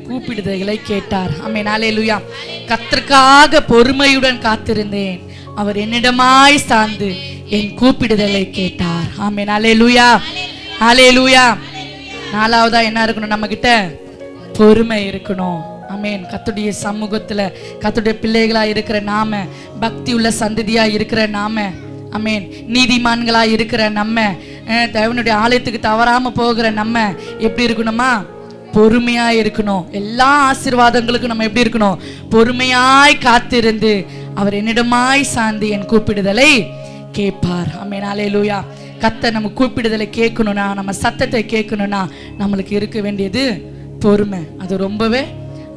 கூப்பிடுதல்களை கேட்டார். ஆமென், அல்லேலூயா. கர்த்தருக்காக பொறுமையுடன் காத்திருந்தேன், அவர் என்னிடமாய் சார்ந்து என் கூப்பிடுதலை கேட்டார். ஆமென், அல்லேலூயா, அல்லேலூயா. நாலாவதா என்ன இருக்கணும்? நம்ம கிட்ட பொறுமை இருக்கணும். ஆமென். கர்த்தருடைய சமூகத்துல கர்த்தருடைய பிள்ளைகளா இருக்கிற நாம, பக்தி உள்ள சந்ததியா இருக்கிற நாம, ஆமென், நீதிமான்களா இருக்கிற நம்ம, தேவனுடைய ஆலயத்துக்கு தவறாம போகிற நம்ம எப்படி இருக்கணுமா? பொறுமையா இருக்கணும். எல்லா ஆசீர்வாதங்களுக்கும் நம்ம எப்படி இருக்கணும்? பொறுமையாய் காத்திருந்து அவர் என்னிடமாய் சார்ந்து என் கூப்பிடுதலை கேட்பார். ஆமென், அல்லேலூயா. கர்த்தர் நம்ம கூப்பிடுதலை கேட்கணும்னா, நம்ம சத்தத்தை கேட்கணும்னா நம்மளுக்கு இருக்க வேண்டியது பொறுமை. அது ரொம்பவே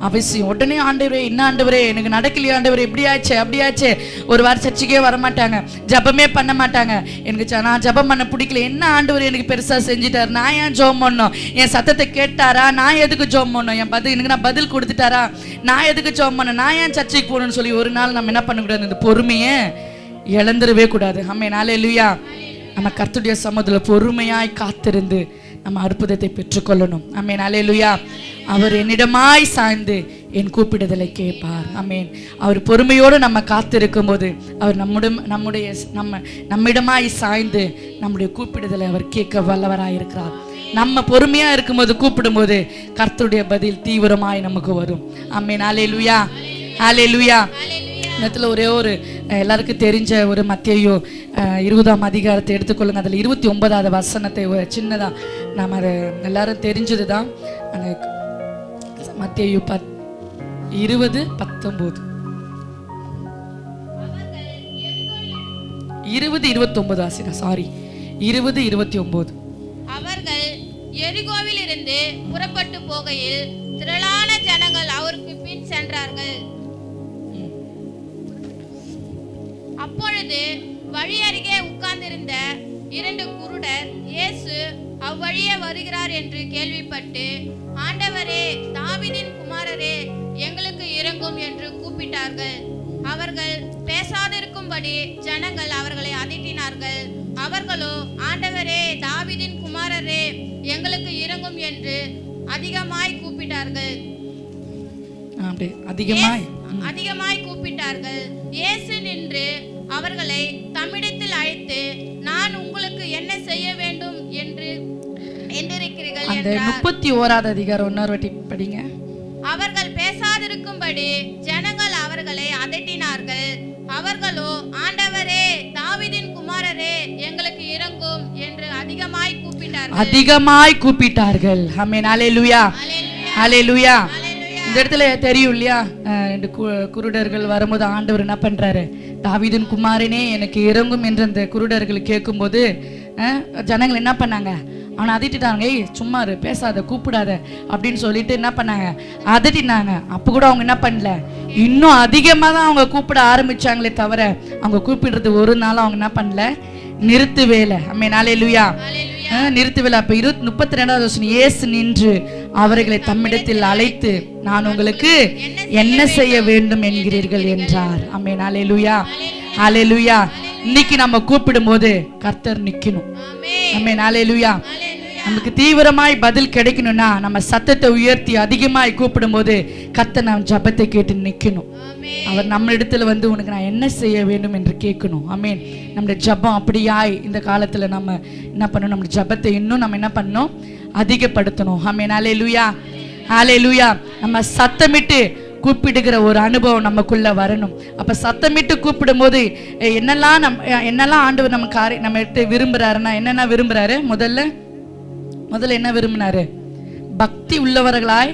அவசியம். உடனே ஆண்டவரே, என்ன ஆண்டவரே எனக்கு நடக்கலையே ஆண்டவரே, இப்படி ஆச்சு அப்படி ஆச்சு, ஒரு வாரம் சர்ச்சைக்கே வரமாட்டாங்க, ஜபமே பண்ண மாட்டாங்க. எனக்கு நான் ஜபம் பண்ண பிடிக்கல, என்ன ஆண்டவரே எனக்கு பெருசா செஞ்சுட்டாரு, நான் ஏன் ஜோம் பண்ணோம்? என் சத்தத்தை கேட்டாரா? நான் எதுக்கு ஜோம் பண்ணோம்? என் எனக்கு நான் பதில் கொடுத்துட்டாரா? நான் எதுக்கு ஜோம் பண்ண? நான் ஏன் சர்ச்சைக்கு போகணும்னு சொல்லி ஒரு நாள் நம்ம என்ன பண்ணக்கூடாது? இந்த பொறுமையை இழந்துடவே கூடாது. ஆமென், அல்லேலூயா. நம்ம கர்த்தருடைய சமூகத்துல பொறுமையாய் காத்திருந்து நம்ம அற்புதத்தை பெற்றுக்கொள்ளணும். ஆமென், அல்லேலூயா. அவர் என்னிடமாய் சாய்ந்து என் கூப்பிடுதலை கேட்பார். ஆமென். அவர் பொறுமையோடு நம்ம காத்திருக்கும் போது அவர் நம்மிடமாய் சாய்ந்து நம்முடைய கூப்பிடுதலை அவர் கேட்க வல்லவராயிருக்கிறார். நம்ம பொறுமையா இருக்கும்போது கூப்பிடும்போது கர்த்தருடைய பதில் தீவிரமாய் நமக்கு வரும். ஆமென், அல்லேலூயா, அல்லேலூயா. இடத்துல ஒரே ஒரு எல்லாருக்கும் தெரிஞ்ச ஒரு மத்தேயு 20ஆம் அதிகாரத்தை எடுத்துக்கொள்ளுங்க. அதில் 29வது வசனத்தை சின்னதா நம்ம அதை எல்லாரும் தெரிஞ்சது தான். அந்த மத்தேயு 20:19 20:29 ஆசிரா, சாரி 20:29. அவர்கள் எரிகோவில் இருந்து புறப்பட்டு போகையில் திரளான ஜனங்கள் அவருக்கு பின் சென்றார்கள். அப்பொழுது வழி அருகே உட்கார்ந்திருந்த 2 குருடர் இயேசு அவ்வழியே வருகிறார் என்று கேள்விப்பட்டு, ஆண்டவரே, தாவீதின் குமாரரே, எங்களுக்கு இரங்கும் என்று கூப்பிட்டார்கள். அவர்கள் பேசாதிருக்கும்படி ஜனங்கள் அவர்களை அதட்டினார்கள். அவர்களோ, ஆண்டவரே, தாவீதின் குமாரரே, எங்களுக்கு இரங்கும் என்று அதிகமாய் கூப்பிட்டார்கள். அதிகமாய் கூப்பிட்டார்கள். இயேசு நின்று அவர்களை தம்மிடத்தில் அழைத்து, நான் உங்களுக்கு என்ன செய்ய வேண்டும் என்று இருக்கிறீர்கள் அந்த என்றார். 31வது அதிகாரம் இன்னொரு வாட்டி படிங்க. அவர்கள் பேசாதிருக்கும்படி ஜனங்கள் அவர்களை அதட்டினார்கள். அவர்களோ, ஆண்டவரே, தாவீதின் குமாரரே, எங்களுக்கு இரங்கும் என்று அதிகமாய் கூப்பிட்டார்கள். ஆமென். அல்லேலூயா, அல்லேலூயா. இந்த இடத்துல தெரியும் இல்லையா, 2 குருடர்கள் வரும்போது ஆண்டவர் என்ன பண்றாரு, தாவீதின் குமாரனே எனக்கு இறங்கும் என்று அந்த குருடர்கள் கேட்கும்போது ஜனங்கள் என்ன பண்ணாங்க, அவனை அதட்டிட்டாங்க. சும்மா பேசாத, கூப்பிடாத அப்படின்னு சொல்லிட்டு என்ன பண்ணாங்க, அதட்டினாங்க. அப்போ கூட அவங்க என்ன பண்ணல, இன்னும் அதிகமாக தான் அவங்க கூப்பிட ஆரம்பிச்சாங்களே தவிர அவங்க கூப்பிடுறது ஒரு நாள் அவங்க என்ன பண்ணல, நிறுத்தவே இல்லை. ஆமென். அல்லேலூயா, நிறுத்தவே இல்லை. அப்போ 32வது வசனம், இயேசு நின்று அவர்களை தம்மிடத்தில் அழைத்து, நான் உங்களுக்கு என்ன செய்ய வேண்டும் என்கிறீர்கள் என்றார். ஆமென். அல்லேலூயா, அல்லேலூயா. இன்னைக்கு நம்ம கூப்பிடும் போது கர்த்தர் நிக்கணும். ஆமென். அல்லேலூயா. நமக்கு தீவிரமாய் பதில் கிடைக்கணும்னா நம்ம சத்தத்தை உயர்த்தி அதிகமாய் கூப்பிடும் போது கர்த்தர் நம்ம ஜபத்தை கேட்டு நிக்கணும். அவர் நம்ம இடத்துல வந்து உனக்கு நான் என்ன செய்ய வேண்டும் என்று கேட்கணும். ஆமென். நம்முடைய ஜபம் அப்படியாய் இந்த காலத்துல நம்ம என்ன பண்ணணும், நம்ம ஜபத்தை இன்னும் நம்ம என்ன பண்ணணும், அதிகப்படுத்தணும். ஆமென். அல்லேலூயா, அல்லேலூயா. நம்ம சத்தமிட்டு கூப்பிடுகிற ஒரு அனுபவம் நமக்குள்ள வரணும். அப்ப சத்தமிட்டு கூப்பிடும் போது என்னெல்லாம் ஆண்டவர் நம்ம விரும்புறாருன்னா, என்னென்ன விரும்புறாரு, முதல்ல என்ன விரும்பினாரு, பக்தி உள்ளவர்களாய்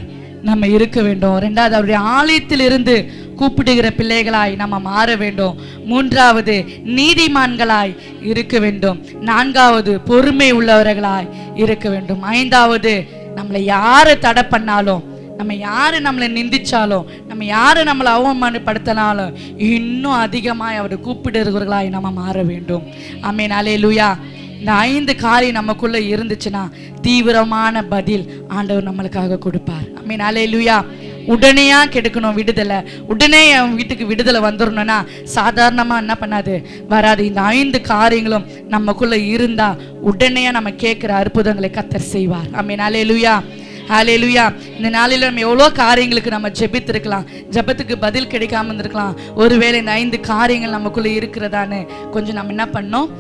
நம்ம இருக்க வேண்டும். 2வது, அவருடைய ஆலயத்தில் இருந்து கூப்பிடுகிற பிள்ளைகளாய் நம்ம மாற வேண்டும். 3வது, நீதிமான்களாய் இருக்க வேண்டும். 4வது, பொறுமை உள்ளவர்களாய் இருக்க வேண்டும். 5வது, நம்மளை யாரு தடை பண்ணாலும், நம்ம யாரு நம்மளை நிந்திச்சாலும், நம்ம யாரு நம்மளை அவமானப்படுத்தினாலும் இன்னும் அதிகமாய் அவரை கூப்பிடுகிறவர்களாய் நம்ம மாற வேண்டும். ஆமென். அல்லேலூயா. இந்த 5 காரியம் நமக்குள்ள இருந்துச்சுன்னா தீவிரமான பதில் ஆண்டவர் நம்மளுக்காக கொடுப்பார். ஆமென். அல்லேலூயா. உடனேயா கெடுக்கணும் விடுதலை, உடனே அவன் வீட்டுக்கு விடுதலை வந்துடணும்னா சாதாரணமா என்ன பண்ணாது, வராது. இந்த 5 காரியங்களும் நமக்குள்ள இருந்தா உடனே நம்ம கேட்கிற அற்புதங்களை கர்த்தர் செய்வார். ஆமென். அல்லேலூயா, ஹல்லேலூயா. இந்த நாளில் நம்ம எவ்வளோ காரியங்களுக்கு நம்ம ஜெபித்திருக்கலாம், ஜெபத்துக்கு பதில் கிடைக்காம இருந்திருக்கலாம். ஒருவேளை இந்த 5 காரியங்கள் நமக்குள்ள இருக்கிறதான்னு கொஞ்சம் நம்ம என்ன பண்ணோம்,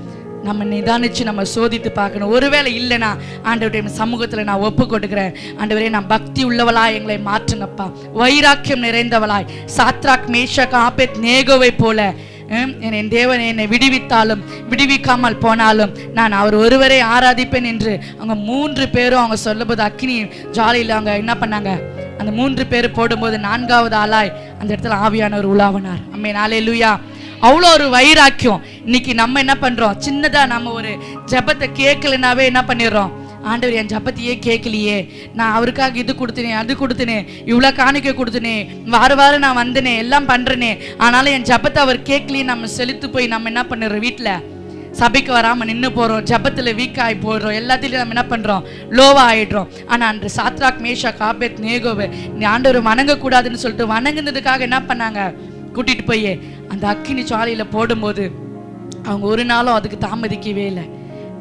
நம்ம நிதானிச்சு நம்ம சோதித்து பார்க்கணும். ஒருவேளை இல்லைனா ஆண்டவருடைய சமூகத்தில் நான் ஒப்பு கொடுக்கிறேன். ஆண்டவரே, நான் பக்தி உள்ளவளாய் எங்களை மாற்றுங்கப்பா, வைராக்கியம் நிறைந்தவளாய், சாத்ராக் மேஷாக் ஆபேத்நேகோவை போல என் தேவன் என்னை விடுவித்தாலும் விடுவிக்காமல் போனாலும் நான் அவர் ஒருவரை ஆராதிப்பேன் என்று அவங்க 3 பேரும் அவங்க சொல்லும்போது அக்கினி ஜாலியில் அவங்க என்ன பண்ணாங்க, அந்த 3 பேர் போடும்போது 4வது ஆளாய் அந்த இடத்துல ஆவியானவர் உலாவினார். ஆமென். அல்லேலூயா. அவ்வளோ ஒரு வைராக்கியம். இன்னைக்கு நம்ம என்ன பண்றோம், சின்னதா நம்ம ஒரு ஜெபத்தை கேட்கலனாவே என்ன பண்ணிடுறோம், ஆண்டவர் என் ஜபத்தையே கேட்கலையே, நான் அவருக்காக இது கொடுத்தனே, அது கொடுத்தனே, இவ்வளோ காணிக்க கொடுத்தனே, வாரம் நான் வந்தனே, எல்லாம் பண்றேனே, ஆனாலும் என் ஜபத்தை அவர் கேட்கலையே நம்ம செலுத்து போய் நம்ம என்ன பண்ணுறோம், வீட்டில் சபைக்கு வராமல் நின்று போகிறோம், ஜபத்தில் வீக் ஆகி போடுறோம், எல்லாத்திலையும் நம்ம என்ன பண்ணுறோம், லோவா ஆகிடுறோம். ஆனால் அன்று சாத்ராக் மேஷாக் ஆபேத்நேகோவை நீ ஆண்டவர் வணங்கக்கூடாதுன்னு சொல்லிட்டு வணங்குனதுக்காக என்ன பண்ணாங்க, கூட்டிகிட்டு போய் அந்த அக்கினி சாலையில் போடும்போது அவங்க ஒரு நாளும் அதுக்கு தாமதிக்கவே இல்லை.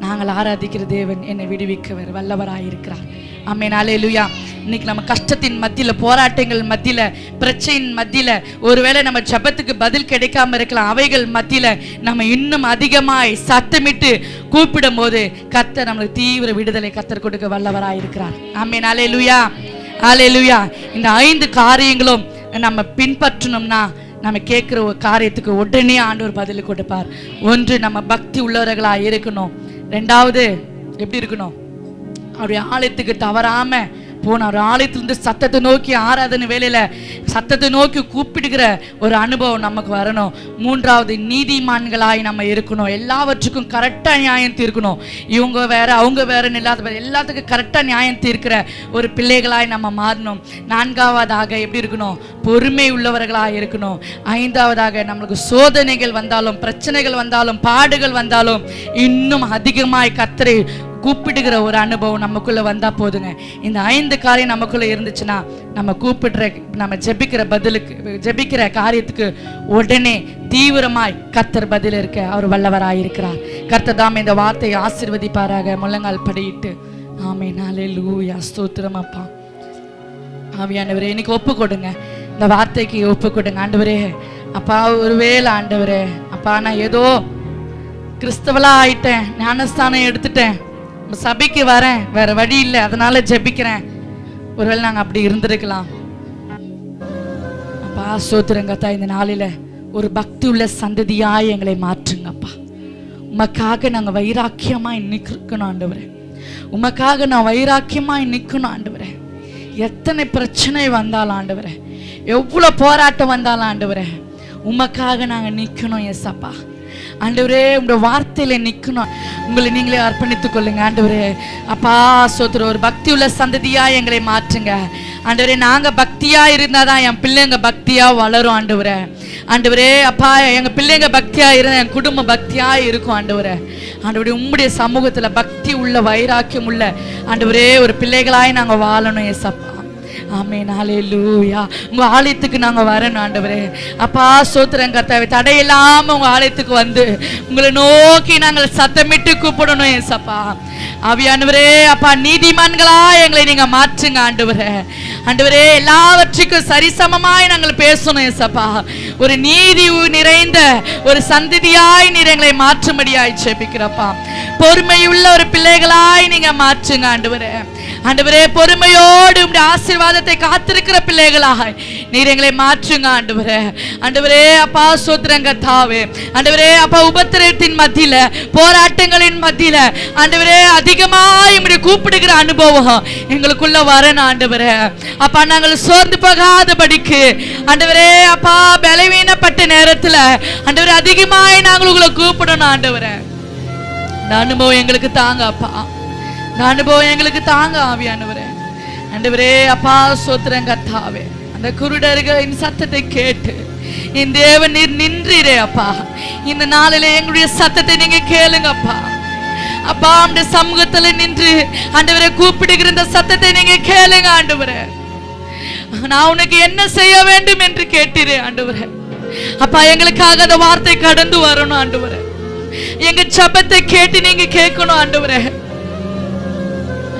நாங்கள் ஆராதிக்கிற தேவன் என்னை விடுவிக்கவர் வல்லவராயிருக்கிறார். ஆமென். அல்லேலூயா. இன்னைக்கு நம்ம கஷ்டத்தின் மத்தியில், போராட்டங்கள் மத்தியில், பிரச்சனையின் மத்தியில், ஒருவேளை நம்ம ஜெபத்துக்கு பதில் கிடைக்காம இருக்கலாம். அவைகள் மத்தியில் நம்ம இன்னும் அதிகமாய் சத்தமிட்டு கூப்பிடும் போது கர்த்தர் நம்மளுக்கு தீவிர விடுதலை கர்த்தர் கொடுக்க வல்லவராயிருக்கிறார். ஆமென். அல்லேலூயா, அல்லேலூயா. இந்த 5 காரியங்களும் நம்ம பின்பற்றணும்னா நம்ம கேட்குற ஒரு காரியத்துக்கு உடனே ஆண்டவர் பதில் கொடுப்பார். 1, நம்ம பக்தி உள்ளவர்களாக இருக்கணும். 2வது எப்படி இருக்கணும், அவருடைய ஆலயத்துக்கு தவறாம போன ஒரு ஆலயத்திலிருந்து சத்தத்தை நோக்கி ஆராதனை வேலையில சத்தத்தை நோக்கி கூப்பிடுகிற ஒரு அனுபவம் நமக்கு வரணும். 3வது, நீதிமான்களாய் நம்ம இருக்கணும். எல்லாவற்றுக்கும் கரெக்டாக நியாயம் தீர்க்கணும். இவங்க வேற அவங்க வேறன்னு இல்லாத எல்லாத்துக்கும் கரெக்டாக நியாயம் தீர்க்கிற ஒரு பிள்ளைகளாய் நம்ம மாறணும். 4வதாக எப்படி இருக்கணும், பொறுமை உள்ளவர்களாக இருக்கணும். 5வதாக நம்மளுக்கு சோதனைகள் வந்தாலும், பிரச்சனைகள் வந்தாலும், பாடுகள் வந்தாலும் இன்னும் அதிகமாய் கர்த்தரை கூப்பிடுகிற ஒரு அனுபவம் நமக்குள்ள வந்தா போதுங்க. இந்த 5 காரியம் நமக்குள்ள இருந்துச்சுன்னா நம்ம நம்ம ஜெபிக்கிற காரியத்துக்கு உடனே தீவிரமாய் கர்த்தர் பதில் இருக்க அவர் வல்லவராயிருக்கிறார். கர்த்தர் தாம் இந்த வார்த்தையை ஆசீர்வதிப்பாராக. முழங்கால் படியிட்டு ஆமென். அல்லேலூயா. ஸ்தோத்திரம் அப்பா. ஆவியானவரே, இன்னைக்கு ஒப்பு கொடுங்க. இந்த வார்த்தைக்கு ஒப்பு கொடுங்க ஆண்டவரே. அப்பா ஒருவேளை ஆண்டவரே அப்பா நான் ஏதோ கிறிஸ்தவலா ஆயிட்டேன், ஞானஸ்தானம் எடுத்துட்டேன், சபைக்கு வரேன், வேற வழி இல்லை, அதனால ஜெபிக்கிறேன். ஒருவேளை நாங்கள் அப்படி இருந்திருக்கலாம். அப்பா சோத்திரங்கத்தா, இந்த நாளில் ஒரு பக்தி உள்ள சந்ததியாய் எங்களை மாற்றுங்கப்பா. உமக்காக நாங்கள் வைராக்கியமாய் நிற்கணும் ஆண்டவரே. உமக்காக நான் வைராக்கியமாய் நிற்கணும் ஆண்டவரே. எத்தனை பிரச்சனை வந்தாலும் ஆண்டவரே, எவ்வளோ போராட்டம் வந்தாலும் ஆண்டவரே, உமக்காக நாங்கள் நிற்கணும். எஸ் அப்பா ஆண்டவரே, உங்களோட வார்த்தையில நிற்கணும். உங்களை நீங்களே அர்ப்பணித்துக் கொள்ளுங்க ஆண்டவரே. அப்பா சோத்திரம், ஒரு பக்தி உள்ள சந்ததியா எங்களை மாற்றுங்க ஆண்டவரே. நாங்க பக்தியா இருந்தாதான் என் பிள்ளைங்க பக்தியா வளரும் ஆண்டவரே. ஆண்டவரே அப்பா, எங்க பிள்ளைங்க பக்தியா இருந்தா என் குடும்பம் பக்தியா இருக்கும் ஆண்டவரே. ஆண்டவரே, உம்முடைய சமூகத்துல பக்தி உள்ள வைராக்கியம் உள்ள ஆண்டவரே ஒரு பிள்ளைகளாய் நாங்க வாழணும். எஸ் அப்பா, ஆமென், ஹல்லேலூயா. உங்க ஆலயத்துக்கு நாங்க வரணும் ஆண்டவரே. அப்பா சோத்திரம் கர்த்தாவே, தடையில்லாம உங்க ஆலயத்துக்கு வந்து உங்களை நோக்கி நாங்கள் சத்தமிட்டு கூப்பிடணும். ஏசப்பா ஆவியானவரே, அப்பா நீதிமான்களா எங்களை நீங்க மாற்றுங்க ஆண்டவரே. ஆண்டவரே, எல்லாவற்றுக்கும் சரிசமமாய் நாங்கள் பேசணும். ஏசப்பா, ஒரு நீதி நிறைந்த ஒரு சந்ததியாய் நீர் எங்களை மாற்றும்படியாய் ஜெபிக்கிறப்பா. பொறுமையுள்ள ஒரு பிள்ளைகளாய் நீங்க மாற்றுங்க ஆண்டவரே. ஆண்டவரே, பொறுமையோடு உம்முடைய ஆசீர்வாதத்தை காத்திருக்கிற பிள்ளைகளாய் நீர் எங்களை மாற்றுங்க ஆண்டவரே. ஆண்டவரே அப்பா சோத்திரம் கர்த்தாவே, ஆண்டவரே அப்பா உபத்திரத்தின் மத்தியில, போராட்டங்களின் மத்தியில ஆண்டவரே அதிகமாய் உம்முடைய கூப்பிடுகிற அனுபவம் எங்களுக்குள்ள வரணும் ஆண்டவரே. அப்பா நாங்கள் சோர்ந்து போகாதபடிக்கு ஆண்டவரே அப்பா பலவீனப்பட்ட நேரத்துல ஆண்டவரே அதிகமாய் நாங்கள் உங்களை கூப்பிடணும் ஆண்டவரே. இந்த அனுபவம் எங்களுக்கு தாங்க அப்பா, இந்த அனுபவம் எங்களுக்கு தாங்க ஆவியானவரே. ஆண்டவரே அப்பா சோத்திரம் கர்த்தாவே, அந்த குருடர்களின் சத்தத்தை கேட்டு என் தேவன் நீர் நின்றீரே அப்பா. இந்த நாளிலே எங்களுடைய சத்தத்தை நீங்க கேளுங்க அப்பா. அப்பா அந்த சமூகத்துல நின்று ஆண்டவரே கூப்பிடுகிற இந்த சத்தத்தை நீங்க கேளுங்க ஆண்டவரே. நான் உனக்கு என்ன செய்ய வேண்டும் என்று கேட்டீரே ஆண்டவரே. அப்பா எங்களுக்காக அந்த வார்த்தை கடந்து வரணும் ஆண்டவரே. எங்க ஜெபத்தை கேட்டு நீங்க கேட்கணும் ஆண்டவரே.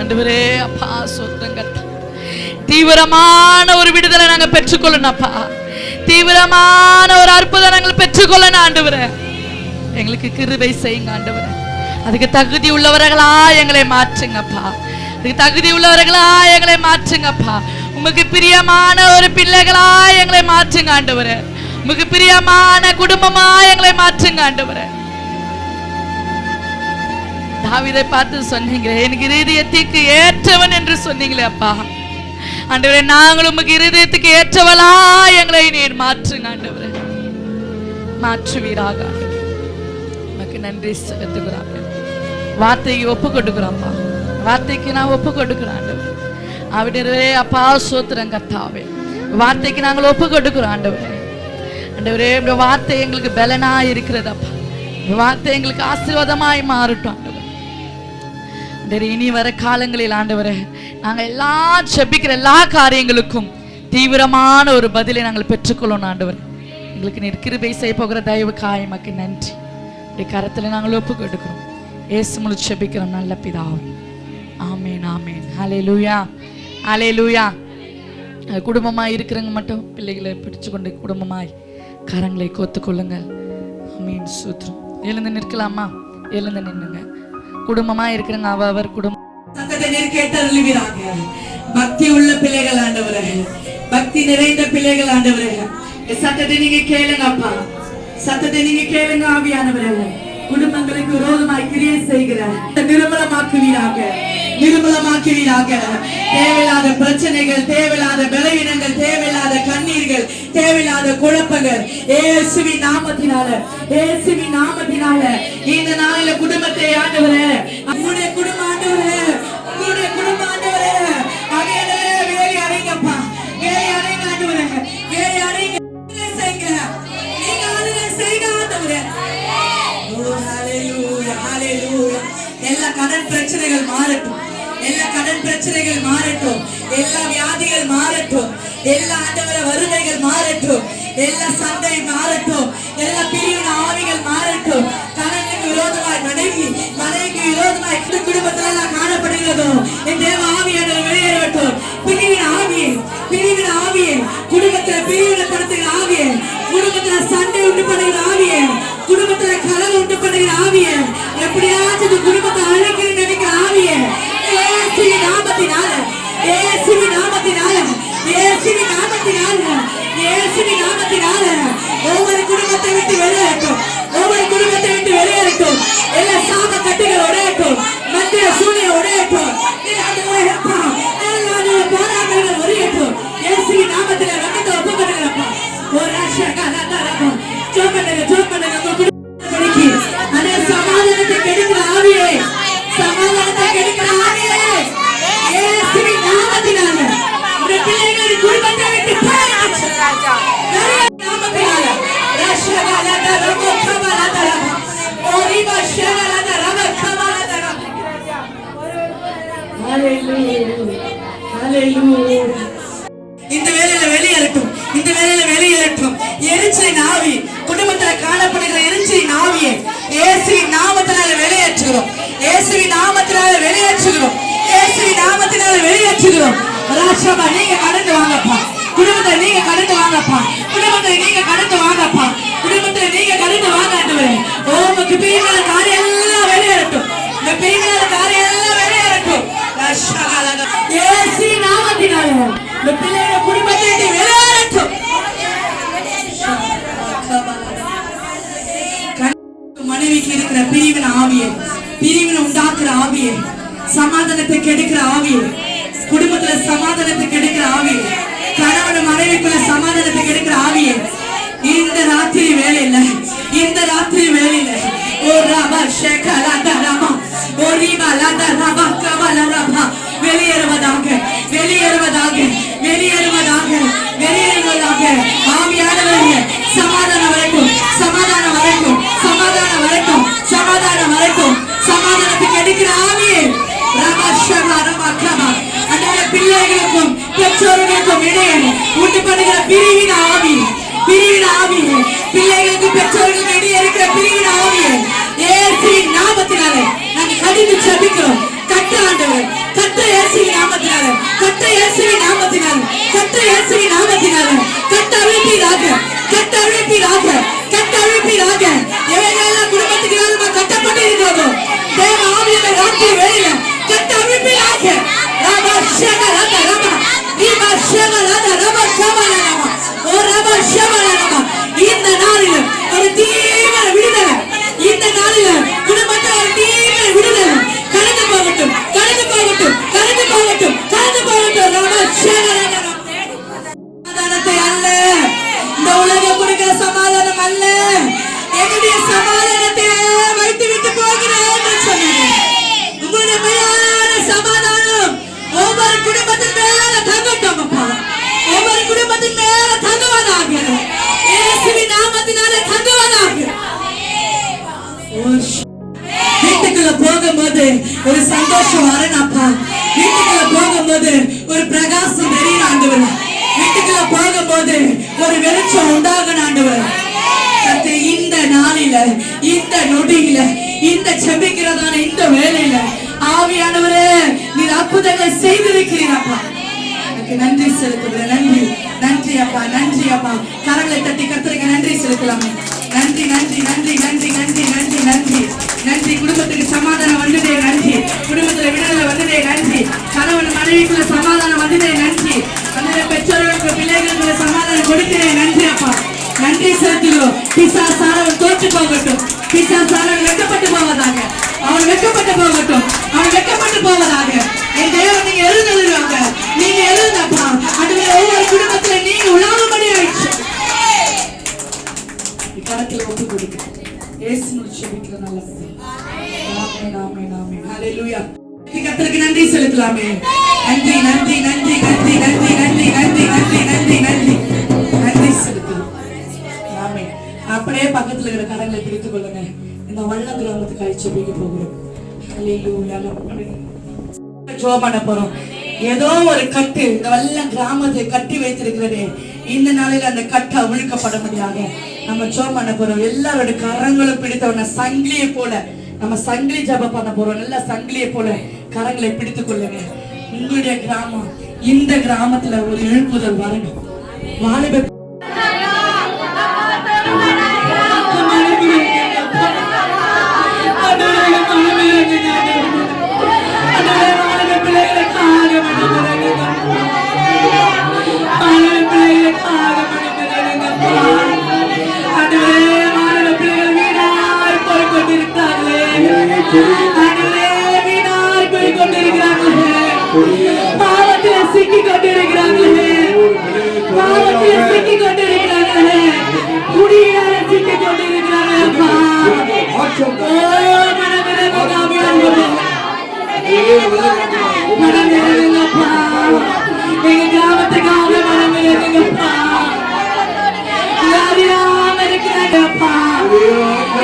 ஆண்டவரே அப்பா சோத்திரம் கர்த்தாவே, தீவிரமான ஒரு விடுதலை நாங்க பெற்றுக்கொள்ளணும் அப்பா. தீவிரமான ஒரு அற்புதம் நாங்கள் பெற்றுக்கொள்ளணும் ஆண்டவரே. எங்களுக்கு கிருபை செய்யுங்க ஆண்டவரே. அதுக்கு தகுதி உள்ளவர்களா எங்களை மாற்றுங்கப்பா. அதுக்கு தகுதி உள்ளவர்களா எங்களை மாற்றுங்கப்பா. உமக்கு பிரியமான ஒரு பிள்ளைகளா எங்களை மாற்றுங்க ஆண்டவரே. உமக்கு பிரியமான குடும்பமா எங்களை மாற்றுங்க ஆண்டவரே. தாவீதை பார்த்து சொன்னீங்களே, எனக்கு இருதயத்துக்கு ஏற்றவன் என்று சொன்னீங்களே அப்பா. ஆண்டவரே, நாங்கள் உமக்கு இருதயத்துக்கு ஏற்றவளா எங்களை நீர் மாற்றுங்க ஆண்டவரே. மாற்றுவீராக ஆண்டவரே. உமக்கு நன்றி செலுத்துகிறோம். வார்த்தைக்கு ஒப்பு கொடுக்குறோம்ப்பா. வார்த்தைக்கு நான் ஒப்பு கொடுக்குறேன் ஆண்டவரே. ஆவிடரே அப்பா சோத்திரம் கர்த்தாவே, வார்த்தைக்கு நாங்கள் ஒப்பு கொடுக்குறோம் ஆண்டவரே. ஆண்டவரே, இந்த வார்த்தை எங்களுக்கு பலனா இருக்கிறதப்பா. இந்த வார்த்தை எங்களுக்கு ஆசீர்வாதமாய் மாறட்டும் ஆண்டவரே. இனி வர காலங்களில் ஆண்டவரே, நாங்கள் எல்லாம் ஜெபிக்கிற எல்லா காரியங்களுக்கும் தீவிரமான ஒரு பதிலை நாங்கள் பெற்றுக்கொள்ளணும் ஆண்டவரே. எங்களுக்கு நீர் கிருபை செய்ய போகிற தயவுக்காய் உமக்கு நன்றி. இந்த கரத்தில் நாங்கள் ஒப்பு கொடுக்கிறோம். இயேசு மூலம் ஜெபிக்கிறோம் நல்ல பிதாவே, ஆமென் ஆமென். ஹல்லேலூயா ஹல்லேலூயா. குடும்பமாய் இருக்கிறவங்க மட்டும் பிள்ளைகளை பிடிச்சு கொண்டு குடும்பமாய் கரங்களை கோத்துக்கொள்ளுங்கள். ஆமென் சூத்திரம். எழுந்து நிற்கலாமா? எழுந்து நின்னுங்க. குடும்பமா இருக்கிறங்க அவர் குடும்பம் சத்தத்தை நீர் கேட்டருளுவீராக. பக்தி உள்ள பிள்ளைகள் ஆண்டவரே, பக்தி நிறைந்த பிள்ளைகள் ஆண்டவரே, சத்தத்தை நீங்க கேளுங்க அப்பா. சத்தத்தை நீங்க கேளுங்க ஆவியானவரே. குடும்பங்களுக்கு விரோதமாய் கிரியை செய்கிற நிர்மலமாக்குவீராக, நிர்மலமாக்குவீராக. தேவையில்லாத பிரச்சனைகள், தேவையில்லாத பலவீனங்கள், தேவையில்லாத கண்ணீர்கள், தேவையில்லாத குழப்பங்கள் இயேசுவின் நாமத்தினால, இயேசுவின் நாமத்தினால இந்த நாளில குடும்பத்தை ஆண்டவரே, உங்களுடைய குடும்ப ஆண்டவரே, உங்களுடைய குடும்ப ஆண்டவரே, ஆவியானவரே வேலை அடைங்கப்பா, வேலை அடைங்க ஆண்டவரே, வேலை அடைங்க. செய்யுங்க, நீங்க ஆளுகை செய்யுங்க ஆண்டவரே. ஓ ஹல்லேலூயா ஹல்லேலூயா. எல்லா கடன் பிரச்சனைகள் மாறட்டும், எல்லா கடன் பிரச்சனைகள் மாறட்டும், எல்லா வியாதிகள் மாறட்டும், எல்லா ஆண்டவர வறுமைகள் மாறட்டும், எல்லா சண்டை மாறட்டும், எல்லா பிரிவின் ஆவிகள் மாறட்டும். கணவனுக்கு விரோதமாய் மனைவிக்கு விரோதமாய் குடும்பத்தில் காணப்படுகிறதோ என் தேவ ஆவியானவர் வெளியேறட்டும். பிரிவின் ஆவியை குடும்பத்தில் பண்ணுகிற ஆவியே, எப்படியாச்சும் இந்த குடும்பத்தை அழிக்கிறேன்னு நினைக்கிற ஆவியே, இயேசுவின் நாமத்தினால, இயேசுவின் நாமத்தினால, இயேசுவின் நாமத்தினால, இயேசுவின் நாமத்தினால ஒவ்வொரு குடும்பத்தை விட்டு வெளியேறட்டும், ஒவ்வொரு குடும்பத்தை விட்டு வெளியேறட்டும். எல்லா சாப கட்டுகள் உடையட்டும், மத்திய சூழ்நிலை உடையட்டும், போராட்டங்கள் உடையட்டும். இயேசுவின் நாமத்தில ரத்தத்தை ஒப்பு பண்ணுங்கப்பா. ஒரு ஜெபம் பண்ணுங்க, ஜெபம் பண்ணுங்க. உங்க குடும்பத்தை அதே சமாதானத்தை கெடுக்கிற ஆவியே, சமாதானத்தை கெடுக்கிற ஆவியே, இயேசுவின் நாமத்தினால இந்த பிள்ளைகளின் குடும்பத்தை விட்டு போயிடுச்சு. நாமத்தினால ரஷகலத ரமகமலத ஓரிபா ஷகலத ரமகமலத. ஹalleluya, ஹalleluya. இந்த வேளையில வெளியேறட்டும், இந்த வேளையில வெளியேறட்டும். எரிச்சலின் ஆவி, குடும்பத்துல காணப்படுகிற எரிச்சலின் ஆவியை இயேசுவின் நாமத்தினால வெளியேற்றுகிறோம், இயேசுவின் நாமத்தினால வெளியேற்றுகிறோம், இயேசுவின் நாமத்தினால வெளியேற்றுகிறோம். ராஷபா, நீங்க கடந்து வாங்கப்பா, குடும்பத்தை நீங்க கடந்து வாங்கப்பா, குடும்பத்தை நீங்க கடந்து வாங்கப்பா, குடும்பத்தை நீங்க கடந்து வாங்க. உமக்கு பிரியமான காரியம் எல்லாம் வெளியேறட்டும், இந்த பிரியமான காரியம் எல்லாம் வெளியேறட்டும். இயேசுவின் நாமத்தினால இந்த பிள்ளையோட குடும்பத்தை வெளியேறட்டும். மனைவிக்கு இருக்கிற பிரிவின ஆவியை, பிரிவினை உண்டாக்குற ஆவியை, சமாதானத்தை கெடுக்கிற ஆவியை, குடும்பத்துல சமாதானத்தை கெடுக்கிற ஆவியை, கணவன் மனைவிக்குள்ள சமாதானத்தை கெடுக்கிற ஆவியை இந்த ராத்திரி வேலையில, இந்த ராத்திரி வேலையில ஓ ரபா ஷேகலத ரபா ஓரிபா லத ரபா கமல ரபா வெளியேறுவதாக, வெளியேறுவதாக, வெளியேறுவதாக, வெளியேறுவதாக. ஆவியானவரே, சமாதானம் வரட்டும், சமாதானம் வரட்டும், சமாதானம் வரட்டும், சமாதானம் வரட்டும். சமாதானத்தை கெடுக்கிற ஆவியே ரபா ஷபா ரபா கமா அந்த பிள்ளைகளுக்கும் பெற்றோர்களுக்கும் இடையே உண்டு பண்ணுகிற பிரிவின ஆவி, பிரிவின ஆவி, பிள்ளைகளுக்கு பெற்றோர்களுக்கு இடையே இருக்கிற பிரிவின ஆவி இயேசுவின் நாமத்தினாலே நாங்கள் கடிந்து ஜெபிக்கிறோம். கட்ட ஆண்டவர், கட்ட இயேசுவின் நாமத்தினாலே, கட்ட இயேசுவின் நாமத்தினாலே, கட்ட இயேசுவின் நாமத்தினாலே, கட்ட அழிப்பீராக, கட்ட அழிப்பீராக, கட்ட அழிப்பீராக. எவையெல்லாம் குடும்பத்துக்கு நம்ம கட்டப்பட்டு இருக்கிறதோ தேவ ஆவியான ராத்திரி வேளையில கட்ட அழிப்பீராக. ரபா ஷகலத ரபா ரபா ஷகலத ரபா கமல ரபா ஓ ரபா ஷகல ரபா. இந்த நாளில ஒரு தீவிர விடுதலை, இந்த நாளில குடும்பத்தில் ஒரு தீவிர விடுதலை கடந்து போகட்டும், கடந்து போகட்டும், கடந்து போகட்டும், கடந்து போகட்டும். ரபா ஷகல ரபா. சமாதானத்தை அல்ல, இந்த உலகம் கொடுக்கிற சமாதானம் அல்ல, என்னுடைய சமாதானத்தை வைத்து விட்டு போகிறேன் என்று சொன்னேன். உங்களுடைய மேலான சமாதானம் ஒவ்வொரு குடும்பத்தின் மேல தங்கட்டும் அப்பா, ஒவ்வொரு குடும்பத்தின் மேல தங்குவதாக, இயேசுவின் நாமத்தினாலே தங்குவதாக. வீட்டுக்குள்ள போகும்போது ஒரு சந்தோஷம் வரணும்ப்பா, வீட்டுக்குள்ள போகும்போது ஒரு பிரகாசம் தெரியும் ஆண்டவர், வீட்டுக்குள்ள போகும்போது ஒரு வெளிச்சம் உண்டாகணும் ஆண்டவர். இந்த நாளில, இந்த நொடியில, இந்த செபிக்கிறதான இந்த வேலையில ஆவியானவரே நீர் அற்புதங்களை செய்திருக்கிறீரப்பா, எனக்கு நன்றி செலுத்துகிறேன். நன்றி, நன்றி அப்பா, நன்றி அப்பா. கரங்களை தட்டி கர்த்தருக்கு நன்றி செலுத்தலாமே. நன்றி, நன்றி, நன்றி, நன்றி, நன்றி, நன்றி, நன்றி, நன்றி. குடும்பத்துக்கு சமாதானம் வந்ததே நன்றி, குடும்பத்துல விடுதலை வந்ததே நன்றி, கணவன் மனைவிக்குள்ள சமாதானம் வந்ததே நன்றி, அந்த பெற்றோர்களுக்கு பிள்ளைகளுக்குள்ள சமாதானம் கொடுத்ததே நன்றி அப்பா. நன்றி செலுத்துகிறோம். பிசாசானவன் தோற்று போகட்டும், பிசாசானவன் வெட்கப்பட்டு போவதாக, அவன் வெட்கப்பட்டு போகட்டும், அவன் வெட்கப்பட்டு போவதாக. என் தேவன் நீங்க எழுதுங்க, நீங்க எழுதுங்கப்பா. அதுவே ஒவ்வொரு குடும்பத்துல நீங்க உலாவும்படி ஆயிடுச்சு. கரத்தில் ஒப்பு கொடுக்க இயேசுவின் ஜெபிக்கிற நல்லது. ஆமென், ஆமென், ஆமென். ஹalleluya. கர்த்தருக்கு நன்றி செலுத்தலாமே. நன்றி, நன்றி, நன்றி, நன்றி, நன்றி, நன்றி, நன்றி, நன்றி, நன்றி, நன்றி, நன்றி செலுத்துகிறோம். ஆமென். அப்படியே பக்கத்துல இருக்கிற கரங்களை பிடித்துக் கொள்ளுங்க. இந்த வல்ல கிராமத்துக்கு அழைச்சிக்க போகிறோம். ஹalleluya. ஜெபம் பண்ண போறோம். ஏதோ ஒரு கட்டு இந்த வல்ல கிராமத்தை கட்டி வைத்திருக்கிறதே, இந்த நாளில் அந்த கட்டு அவிழ்க்கப்பட முடியாத நம்ம ஜெபம் பண்ண போறோம். எல்லாரோட கரங்களும் பிடித்தவன சங்கிலியை போல நம்ம சங்கிலி ஜெபம் பண்ண போறோம். நல்ல சங்கிலியை போல கரங்களை பிடித்துக் கொள்ளுங்க. உங்களுடைய கிராமம், இந்த கிராமத்துல ஒரு எழுப்புதல் வரணும். வாலிப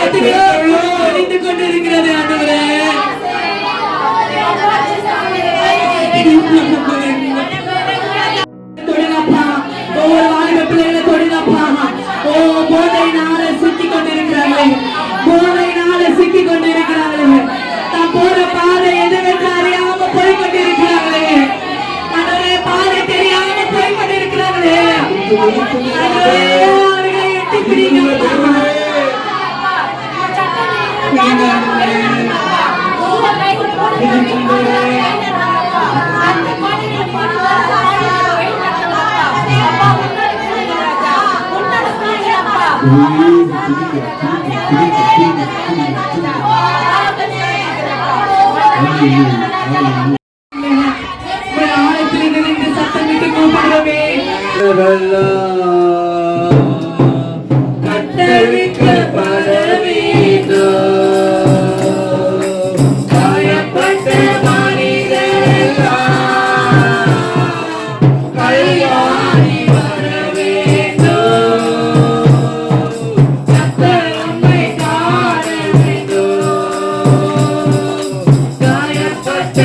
எத்தனையோ அழிந்து கொண்டிருக்கிறது ஆண்டவரே. தொடுங்கப்பா, ஒவ்வொரு வாலிப பிள்ளைகளை தொடுங்கப்பா. ஓ, போதையினால சிக்கிக் கொண்டிருக்கிறாங்களே, போதையினால சிக்கிக் கொண்டிருக்கிறாங்களே, தான் போற பாதை எதுவென்று அறியாம போய் கொண்டிருக்கிறாங்களே ஆண்டவரே, பாதை தெரியாம போய் கொண்டிருக்கிறாங்களே ஆண்டவரே, அவர்களை எட்டி பிடிங்கப்பா. ஆழத்தில் நிறைந்து சத்தமிட்டு கூப்பிடுவோமே, கட்டளிக்கப்பட வேண்டும், காயப்பட்ட மனிதரெல்லாம் கல்யாணி வர வேண்டும், கர்த்தர் உம்மை காண வேண்டும், காயப்பட்ட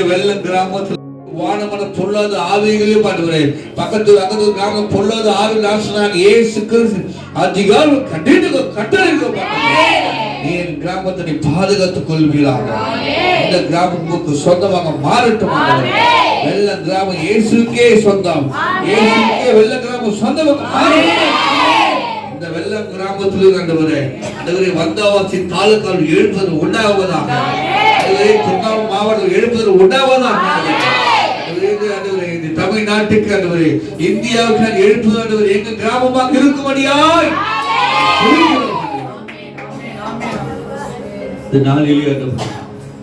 வெள்ளம் கிராமத்தில் வானமன பொல்லாத ஆவிகளையும் ஆண்டவரே, பக்கத்து கிராமம் பொல்லாத ஆவி நாசனாக இயேசு கிறிஸ்து அதிகாரம் கட்டளையிடுங்க. என் கிராமத்தை நீ பாதுகாத்துக் கொள்வீராக. இந்த கிராமத்துக்கு சொந்தமாக மாறட்டும். வெள்ள கிராமம் இயேசுக்கே சொந்தம், இயேசுக்கே வெள்ள கிராமம் சொந்தமாக மாறட்டும். இந்த வெள்ளம் கிராமத்தில் ஆண்டவரே, வந்தாவாசி தாலுக்காவில் எழுப்பது உண்டாவதாக, திருநாள் மாவட்டம் எழுப்பது உண்டாவதாக, தமிழ்நாட்டுக்கு ஆண்டவரே, இந்தியாவுக்கு எழுப்பது ஆண்டவரே எங்க கிராமமாக இருக்கும்படியாய் இந்த நாளிலே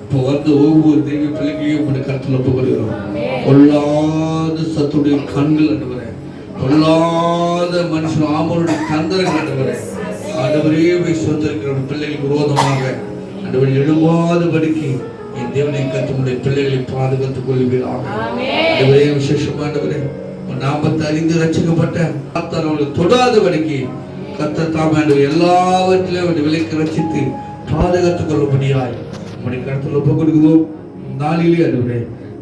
இப்போ வந்து ஒவ்வொரு தெய்வ பிள்ளைகளையும் உங்களுடைய கருத்தில் ஒப்புக்கொள்கிறோம். பொல்லாத சத்துடைய கண்கள் ஆண்டவரே, பொல்லாத மனுஷன் ஆமனுடைய கந்தர்கள் ஆண்டவரே, ஆண்டவரே சொந்திருக்கிற பிள்ளைகளுக்கு விரோதமாக ஆண்டவரை எழுவாதபடிக்கு என் தேவனை கத்தமுடைய பிள்ளைகளை பாதுகாத்துக் கொள்வீராக. ஆண்டவரே விசேஷமா ஆண்டவரே, நாமத்தை அறிந்து ரட்சிக்கப்பட்ட அவர்களை தொடாதபடிக்கு கர்த்தர் தாமே ஆண்டவர் எல்லாவற்றிலும் விலைக்கு ரட்சித்து பாதுகாத்துக் கொள்ளும்படியாய் நம்முடைய கருத்தில் ஒப்புக் கொடுக்கிறோம். நாளிலே ஆண்டவரே,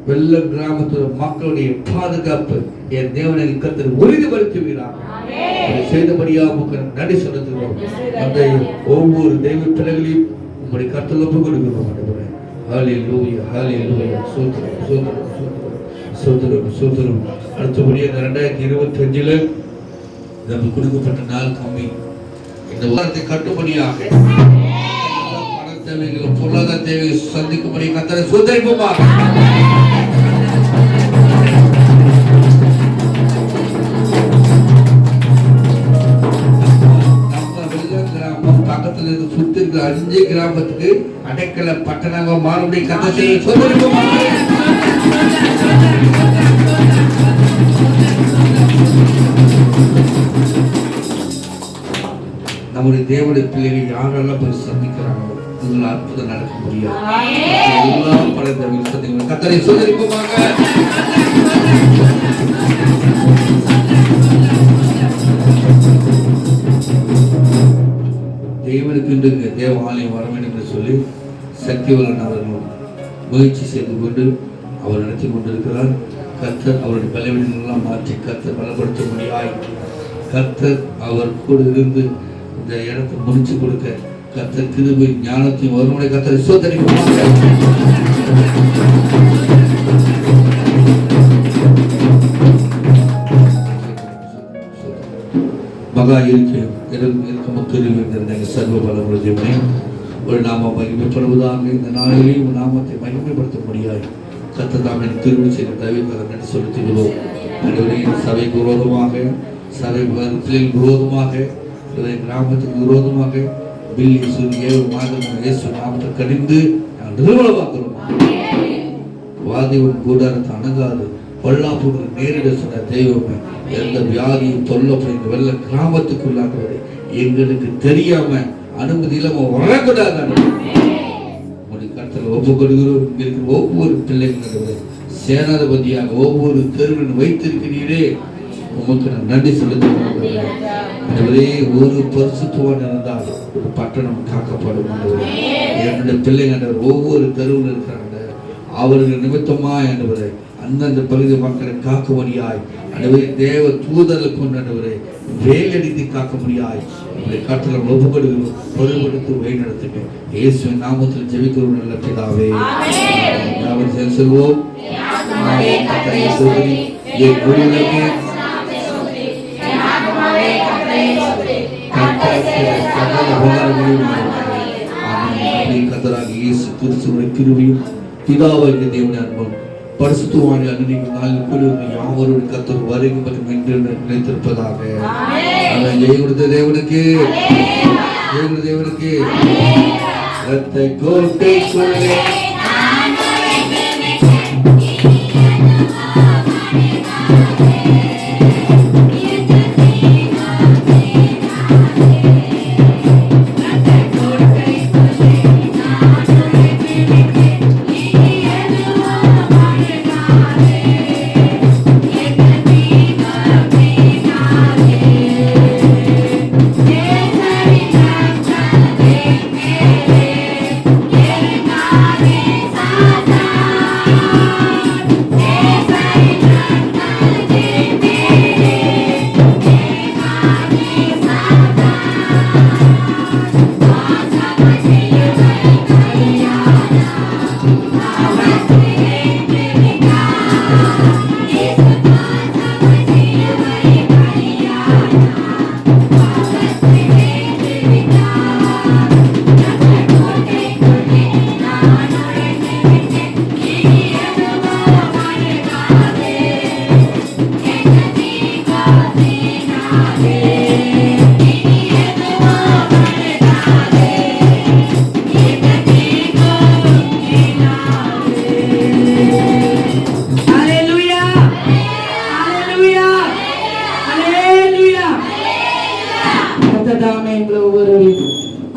வெள்ள கிராமத்துல மக்களுடைய பாதுகாப்பு என் தேவனை கர்த்தர் உறுதிப்படுத்துவீராக. செய்தபடியாக நடி செலுத்துகிறோம். அந்த ஒவ்வொரு தெய்வ பிள்ளைகளையும் உங்களுடைய கருத்தில் ஒப்புக் கொடுக்கிறோம். ஹல்லேலூயா, ஹல்லேலூயா, ஸ்தோத்திரம், ஸ்தோத்திரம், ஸ்தோத்திரம், ஸ்தோத்திரம். அடுத்தபடியாக 2025 நமக்கு கொடுக்கப்பட்ட நாள் கம்மி. இந்த வாரத்தை கட்டுப்படியாக பண தேவைகள், பொருளாதார தேவைகள் சந்திக்கும்படி கர்த்தரை சுதரிப்போமாக. பக்கத்துல இருந்து சுத்தி இருக்கிற 5 கிராமத்துக்கு அடைக்கல பட்டணங்க மாறுபடி கர்த்தரை சுதரிப்போமாக. நம்முடைய தேவனுடைய பிள்ளைகள் யாரெல்லாம் போய் சந்திக்கிறாங்களோ உங்களை அற்புதம் நடக்க முடியாது. எல்லாம் பல தேவைகள் சந்திக்கணும். கர்த்தரை சுதரிப்போமாக. தேவனுக்கு இன்று தேவாலயம் வர வேண்டும் என்று சொல்லி சக்திவலன் அவர்கள் முயற்சி செய்து கொண்டு அவர் நடத்தி கொண்டிருக்கிறார். கர்த்தர் அவருடைய பலவீனங்களெல்லாம் மாற்றி கர்த்தர் பலப்படுத்த முடியாய் கர்த்தர் அவர் கூட இருந்து இந்த இடத்தை முடிச்சு கொடுக்க கர்த்தர் கிருபை ஞானத்தையும் வருமுறை கர்த்தரை சோதனை மகா இருக்க சர்வ பலமுறை ஒரு நாம மகிமைப்படுவதாக இந்த நாளிலே ஒரு நாமத்தை மகிமைப்படுத்த முடியாது. கர்த்தர் எனக்கு திருவி செய்த தவிர செலுத்துகிறோம். சபைக்கு விரோதமாக, சபை விரோதமாக, கிராமத்துக்கு விரோதமாக பில்லி சூரிய மாதம் இயேசு நாமத்தை கடிந்து நிர்மலமாக்கிறோம். வாதிவன் கூடாரத்தை அணுகாது பொல்லாப்பு நேரிட சொன்ன தெய்வமே, எந்த வியாதியும் தொல்லப்படி வெள்ள கிராமத்துக்குள்ளாக்குவதை எங்களுக்கு தெரியாம அனுமதி இல்லாம வரக்கூடாது. உங்களுடைய கருத்தில் ஒப்பு கொடுக்கிறோம். இருக்கிற ஒவ்வொரு பிள்ளைகளும் சேனாதிபதியாக ஒவ்வொரு தெருவிலும் வைத்திருக்கிறீரே, உமக்கு நான் நன்றி செலுத்துகிறேன். ஒரு பரிசுத்தவான் இருந்தால் ஒரு பட்டணம் காக்கப்படும். என்னுடைய பிள்ளைகள் ஒவ்வொரு தெருவில் இருக்கிறாங்க, அவர்கள் நிமித்தமா என்பதை அந்தந்த பகுதி மக்களை காக்கும்படியாய் அன்றுவரே தேவ தூதரை கொண்டு அன்றுவரே வேலடித்து காக்கும்படியாய் உங்களுடைய காற்றில் ஒப்புக்கொடுக்கிறோம். பொருள்படுத்தி வழி நடத்துங்க. இயேசுவின் நாமத்தில் ஜெபிக்கிறோம் நல்ல பிதாவே. செல்வோம். கர்த்தராகிய இயேசு கிறிஸ்துவின் கிருபையும் பிதாவாகிய தேவனுடைய அன்பும் பரிசுத்தவான் அன்னைக்கு நாளில் கூறியிருந்த யாவருடைய கர்த்தர் வருகை மற்றும் என்று நினைத்திருப்பதாக. ஜெயம் கொடுத்த தேவனுக்கு, ஜெயம் தேவனுக்கு ரத்த கோட்டை சொல்லே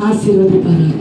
ஆசீர்வதிப்பாராக.